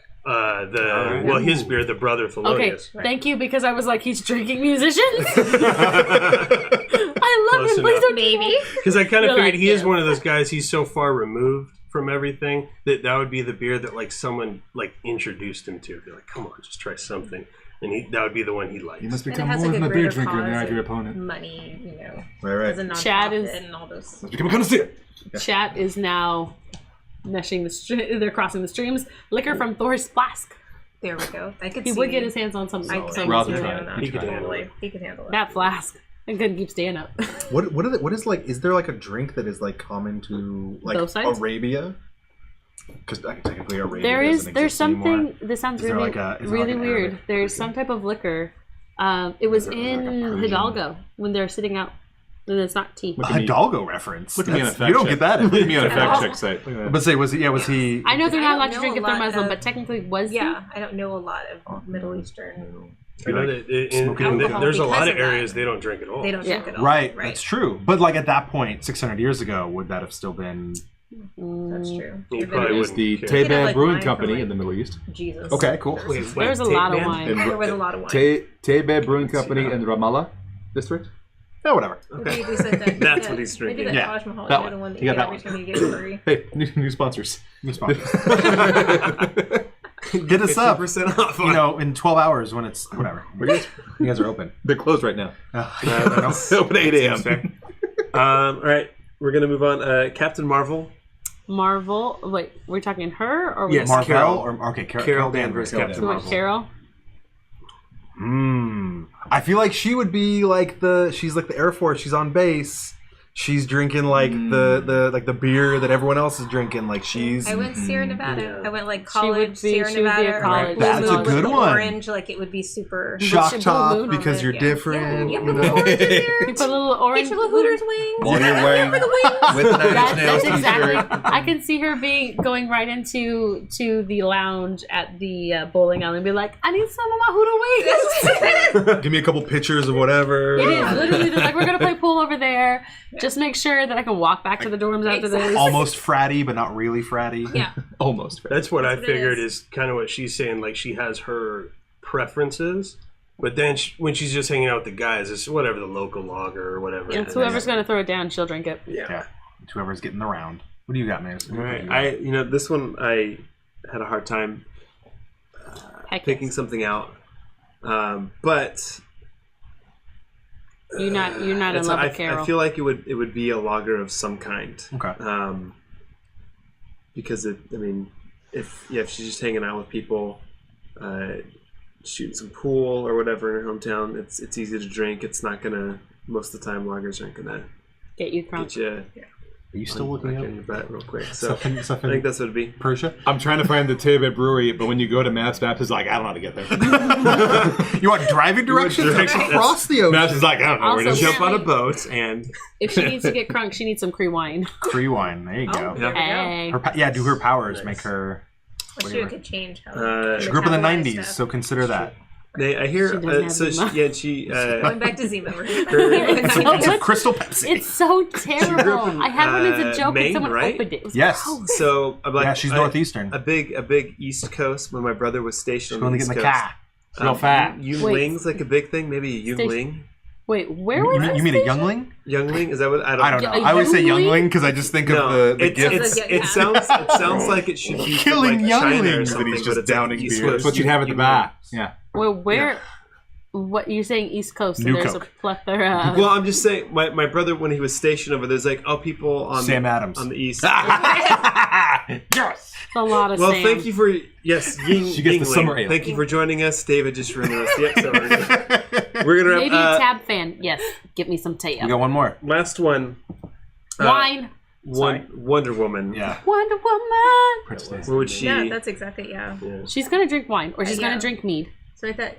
His beer, the brother Okay, Thelonious. thank you, because I was like, he's drinking musicians. I love Close him. Please enough. don't Maybe. Because I kind of You're figured like, he is yeah. one of those guys. He's so far removed from everything that would be the beer that like someone like introduced him to. Be like, come on, just try something, and that would be the one he likes. You must And it become has more like than a a beer greater drinker cause, than your like opponent. money, Right. as a nonprofit Chad is- and all those. Become a connoisseur. Chat is now meshing they're crossing the streams. Liquor from Thor's flask. There we go. I could He see. would get his hands on some. I some Rather could try handle it. that. He could handle it. He could handle it. that flask. I couldn't keep staying up. What is like? Is there like a drink that is like common to like Both sides? Arabia? Because technically Arabia There's doesn't exist something. anymore. This sounds Is there really like a- is there really like an weird. Arabic There's some type of liquor. It was Is there like a in Persian? Hidalgo when they're sitting out. And it's not tea. A Hidalgo reference. Look at me on a That's- fact you don't check. get that. Look at me on a fact Oh. check site. Look at that. But say, was he? I know they're I not don't allowed to know drink a if they're lot Muslim, of- but technically was Yeah, I don't know a lot of Middle Eastern. I know that smoking alcohol there's a lot because of of that. areas they don't drink at all. They don't Yeah. drink at all. Right, that's true. But like at that point, 600 years ago, would that have still been? That's true. You They've probably been- It's the care. They have, Tebab like, Brewing wine from, Company like- in the Middle East. Jesus. Okay, cool. There's a lot of wine. There was a lot of wine. Tebab Brewing Company in the Ramallah district. Yeah, whatever. Okay. We said that, That's what he's drinking. Maybe that Yeah, Taj Mahal, that the one. one that You you got get that every time you get free. Hey, new sponsors. Hit us up. 50% off. In 12 hours when it's whatever. You guys are open. They're closed right now. I Open at 8 a.m. All right, we're gonna move on. Captain Marvel. Marvel. Wait, we're talking her or Yes. Marvel Carol. or okay, Carol Danvers, Captain So what, Marvel. Carol? I feel like she would be like she's like the Air Force. She's on base. She's drinking like the beer that everyone else is drinking. Like she's. I went Sierra Nevada. I went like She college would Sierra be a Nevada. college. Or That's a with good the one. Orange, like it would be super. shock Blue top Moon because you're Yeah. different. Yeah, you put know? the orange in there. You put a little orange. Get your little Hooters wings. While you're wearing For the wings. with Nine Inch That's Nails exactly. t-shirt. I can see her going right into the lounge at the bowling alley and be like, "I need some of my Hooter wings." Give me a couple pictures of whatever. It is literally just like, we're gonna play pool over there. Just make sure that I can walk back to the dorms after this. Almost fratty, but not really fratty. Yeah. Almost. That's what I what it figured is. is kind of what she's saying. Like she has her preferences, but then when she's just hanging out with the guys, it's whatever the local lager or whatever. It's whoever's gonna throw it down, she'll drink it. Yeah. Whoever's getting the round. What do you got, man? All right, this one I had a hard time Heck picking yes. something out, but You're not in love with Carol. I feel like it would be a lager of some kind. Okay. Because if she's just hanging out with people, shooting some pool or whatever in her hometown, it's easy to drink. It's not gonna most of the time lagers aren't gonna Get you drunk. get you Are you still looking in at your butt real quick. So stuff in I think that's what it'd be. Persia? I'm trying to find the Tebab Brewery, but when you go to Maps is like, I don't know how to get there. You want driving directions? directions? Across the ocean. Maps is like, I don't know where it Also, is. Jump on a boat and If she needs to get crunk, she needs some Cree wine. Cree wine. There you go. There we go. Hey. Do her powers make her. I'm sure it could change how. She grew up in the metabolize 90s, stuff. so consider that. I hear. She doesn't have So Zima. she. Going back to Zima. It's a Crystal Pepsi. It's so grew up terrible. in, I had one as a joke Maine, and someone right? opened it. It was Yes. gross. So I'm like, Yeah, she's northeastern. A big East Coast. When my brother was stationed Going on to the get East in the Coast. car. Real fat. Youngling's like a big thing. Maybe a youngling. Wait, where was this You mean a station? youngling? Youngling? Is that what? I don't know. A I always say youngling? youngling because I just think of the gift. It sounds like it should be from, Killing like, China or younglings that something, he's but just it's like downing East beer. Coast That's what you'd have at the bar. Yeah. Well, where? What you're saying, East Coast? So New there's Coke. a plethora. Well, I'm just saying, my brother, when he was stationed over there's like, people on Sam Adams. on the East. Yes. It's a lot of Well, Sam. thank you for She gets the Yingling. summer ale. Thank you for joining us. David just ruined the rest of the episode. We're gonna Maybe a Tab fan. Yes, give me some We Tab. got one more. last one. Wine. Wonder Woman. Yeah. Wonder Woman. Princess. What would she? Yeah, that's exactly, She's gonna drink wine, or she's Yeah. gonna drink mead. So I thought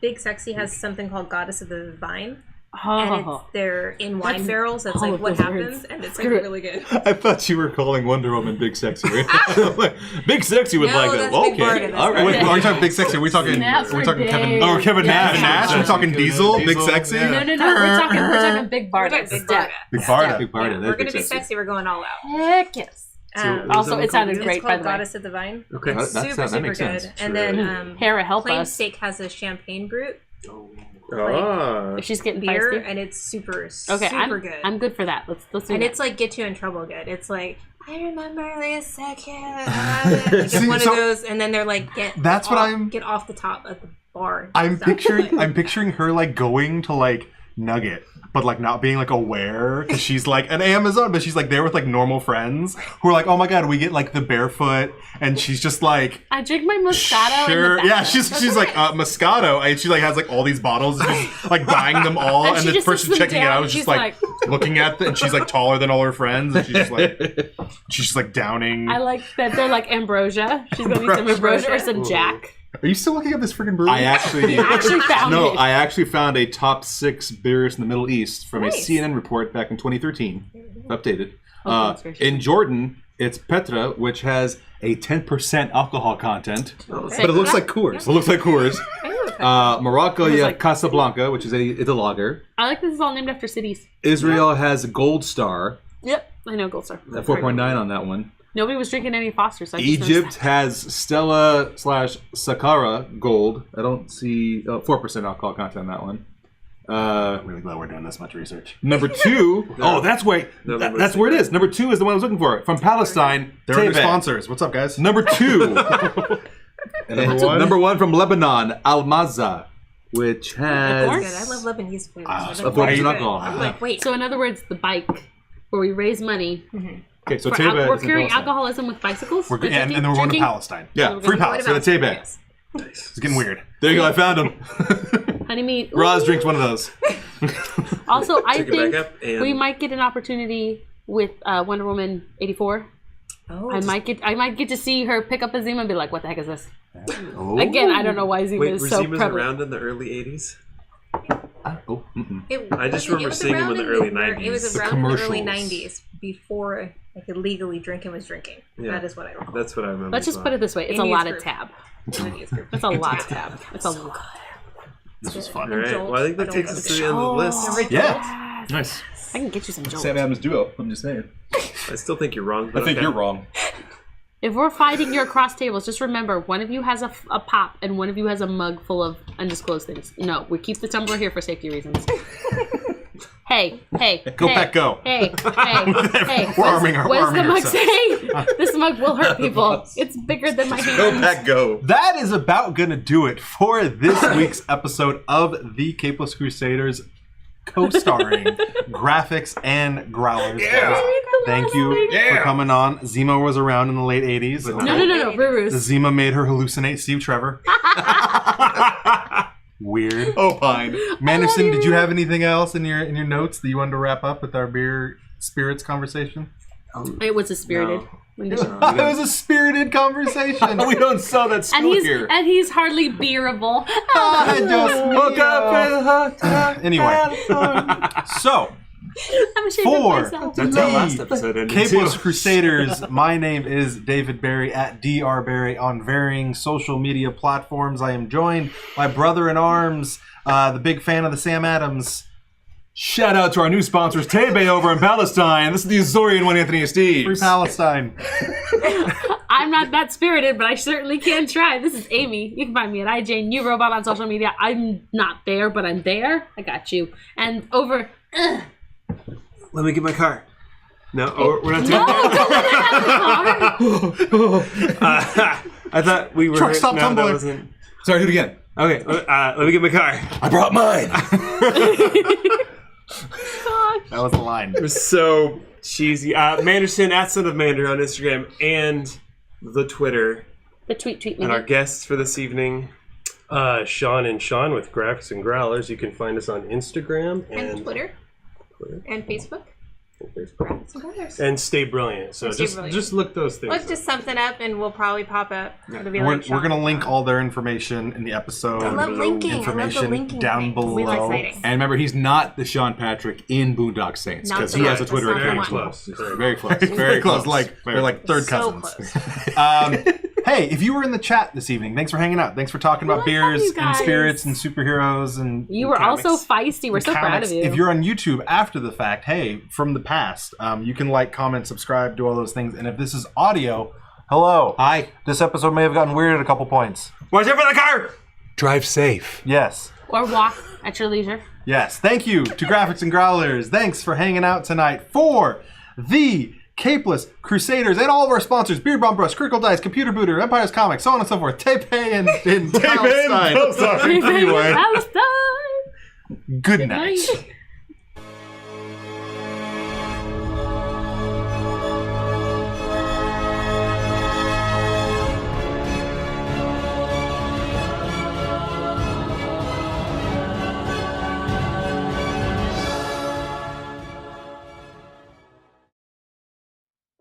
Big Sexy has something called Goddess of the Vine. And Oh, they're in wine That's barrels. That's all like of what those happens, words. and it's Screw like it. really good. I thought you were calling Wonder Woman Big Sexy. Right? Big Sexy would No, like that's that. Big Barda, Okay. that's All Wait, right. are we talking Big Sexy? Are we talking? Snaps Are we for talking Kevin? days. Oh, Kevin Yeah. Nash. We're talking Diesel. Big Diesel, Sexy. yeah. no, we're talking Big We're Barda. talking Big Step. Barda. Big Barda. Big Barda. Yeah, That's we're Big gonna be sexy. We're going all out. Heck yes. Also, that it sounded called? great, It's by called the way. Goddess of the Vine. Okay. That Super, makes super sense. good. And then Hera, help Plain us. Steak has a champagne brut Ah. If she's getting beer, feisty. and it's super, Okay, super good. I'm good for that. Let's do And that. it's like get you in trouble good. It's like, I remember like a second. Like it's See, one so of those, and then they're like, That's what get off the top of the bar. I'm So- picturing her like going to like Nugget, but like not being like aware because she's like an Amazon, but she's like there with like normal friends who are like, oh my god, we get like the barefoot, and she's just like. I drink my Moscato. Sure. in the Yeah, back. she's like Moscato, and she like has like all these bottles, and she's like buying them all, And and she the just person sits them checking it down, out and is she's just like looking at and she's like taller than all her friends, and she's just like downing. I like that they're like ambrosia. She's gonna need some ambrosia or some Jack. Are you still looking at this freaking brewery? I actually Actually found no. it. I actually found a top 6 beers in the Middle East from Nice. a CNN report back in 2013, updated. that's very In Jordan, it's Petra, which has a 10% alcohol content, Okay. but it looks like Coors. It looks like Coors. I know what Morocco, It was you like- have Casablanca, which is it's a lager. I like this is all named after cities. Israel has Gold Star, Yep, I know Gold Star. at 4.9 on that one. Nobody was drinking any Foster, so I just Egypt noticed has Stella / Sakara Gold. I don't see 4% alcohol content on that one. I'm really glad we're doing this much research. Number 2. Oh, that's where that's where it is. Number 2 is the one I was looking for. From Palestine. They're our new Tebet. sponsors. What's up, guys? Number 2. Number one? From Lebanon, Al Mazza, which that. Of That's course. good. I love Lebanese food. Ah, So so that's right. good. alcohol. I'm like, wait. that. So in other words, the bike where we raise money. Okay, so For Tebet we're is in curing Palestine. alcoholism with bicycles. We're good, and then we're going to Palestine. Yeah, Free What Palace. so about the Tebet. yes. It's getting weird. There you go. I found him. Honey meat. Roz drinks one of those. Also, I Take it think back up and we might get an opportunity with Wonder Woman 84. Oh, I might get to see her pick up a Zima and be like, "What the heck is this?" Oh. Again, I don't know why Zima Wait, is were so Zimas prevalent. around in the early 80s? Oh, mm-mm. I just it remember was seeing him around in the early It was 90s. around in the early commercials. 90s before I could legally drink and was drinking. Yeah. That is what I recall. That's what I remember. Let's just put it this way: it's a Indian lot of group. tab. Indian group. It's a lot of tab. It's a lot. This was fun. All right. Jolt. Well, I think that I takes don't us know to the end of the list. Remember Yeah. Nice. I can get you some Jolt. Sam Adams duo. I'm just saying. I still think you're wrong. But I think okay. you're wrong. If we're fighting your cross tables, just remember one of you has a pop and one of you has a mug full of undisclosed things. No, we keep the tumbler here for safety reasons. Hey, Go hey, Pack, go. Hey. We're arming our- What does the arming mug ourselves. say? This mug will hurt people. It's bigger than my Go hand. Pack, go. That is about gonna do it for this week's episode of the Capeless Crusaders, co-starring graphics and growlers. Yeah. Thank you Yeah. for coming on. Zima was around in the late 80s. No, Rurus. Zima made her hallucinate Steve Trevor. Weird. Opine. Manderson, did you have anything else in your notes that you wanted to wrap up with our beer spirits conversation? It was a spirited. It was a spirited conversation. We don't sell that And school he's here. and he's hardly beerable. I just Woke up in a hot tub. Anyway, so I'm ashamed For of myself. That's how last episode ended. Capeless too. Crusaders, my name is David Barry at DR Barry on varying social media platforms. I am joined by brother in arms, the big fan of the Sam Adams. Shout out to our new sponsors, Tebe over in Palestine. This is the Azorian one, Anthony Steve. Free Palestine. I'm not that spirited, but I certainly can try. This is Amy. You can find me at iJaneURobot on social media. I'm not there, but I'm there. I got you. And over... Let me get my car. No, we're not doing No, that. I thought we were. Truck stop no, tumbler. that wasn't. Sorry, do it again. Okay, let me get my car. I brought mine. That was the line. So cheesy. Manderson at Son of Mander on Instagram and the Twitter. the tweet me. And our guests for this evening. Shawn and Shawn with Graphics and Growlers. You can find us on Instagram And Twitter. And Facebook. Graphics and Growlers. and Stay Brilliant. So Stay Brilliant. just look those things Look up. just something up and we'll probably pop up. It'll be We're like going to link all their information in the episode. I love linking. Information I love the linking down thing. below. We like citing. And remember, he's not the Sean Patrick in Boondock Saints Not because the he one. has a Twitter That's not account. the Very close. Very close. Very close. Like they're like third So cousins. close. Hey, if you were in the chat this evening, thanks for hanging out. Thanks for talking about We love beers you and guys. spirits and superheroes and You were comics. also feisty. We're so proud Comics. of you. If you're on YouTube after the fact, hey, from the past, you can like, comment, subscribe, do all those things. And if this is audio, hello. Hi. This episode may have gotten weird at a couple points. Watch out for the car! Drive safe. Yes. Or walk at your leisure. Yes. Thank you to Graphics and Growlers. Thanks for hanging out tonight for the Capeless Crusaders and all of our sponsors: Beard Bomb Brush, Crickle Dice, Computer Booter, Empire's Comics, so on and so forth. Tepe and Palestine. Anyway, Palestine. good night.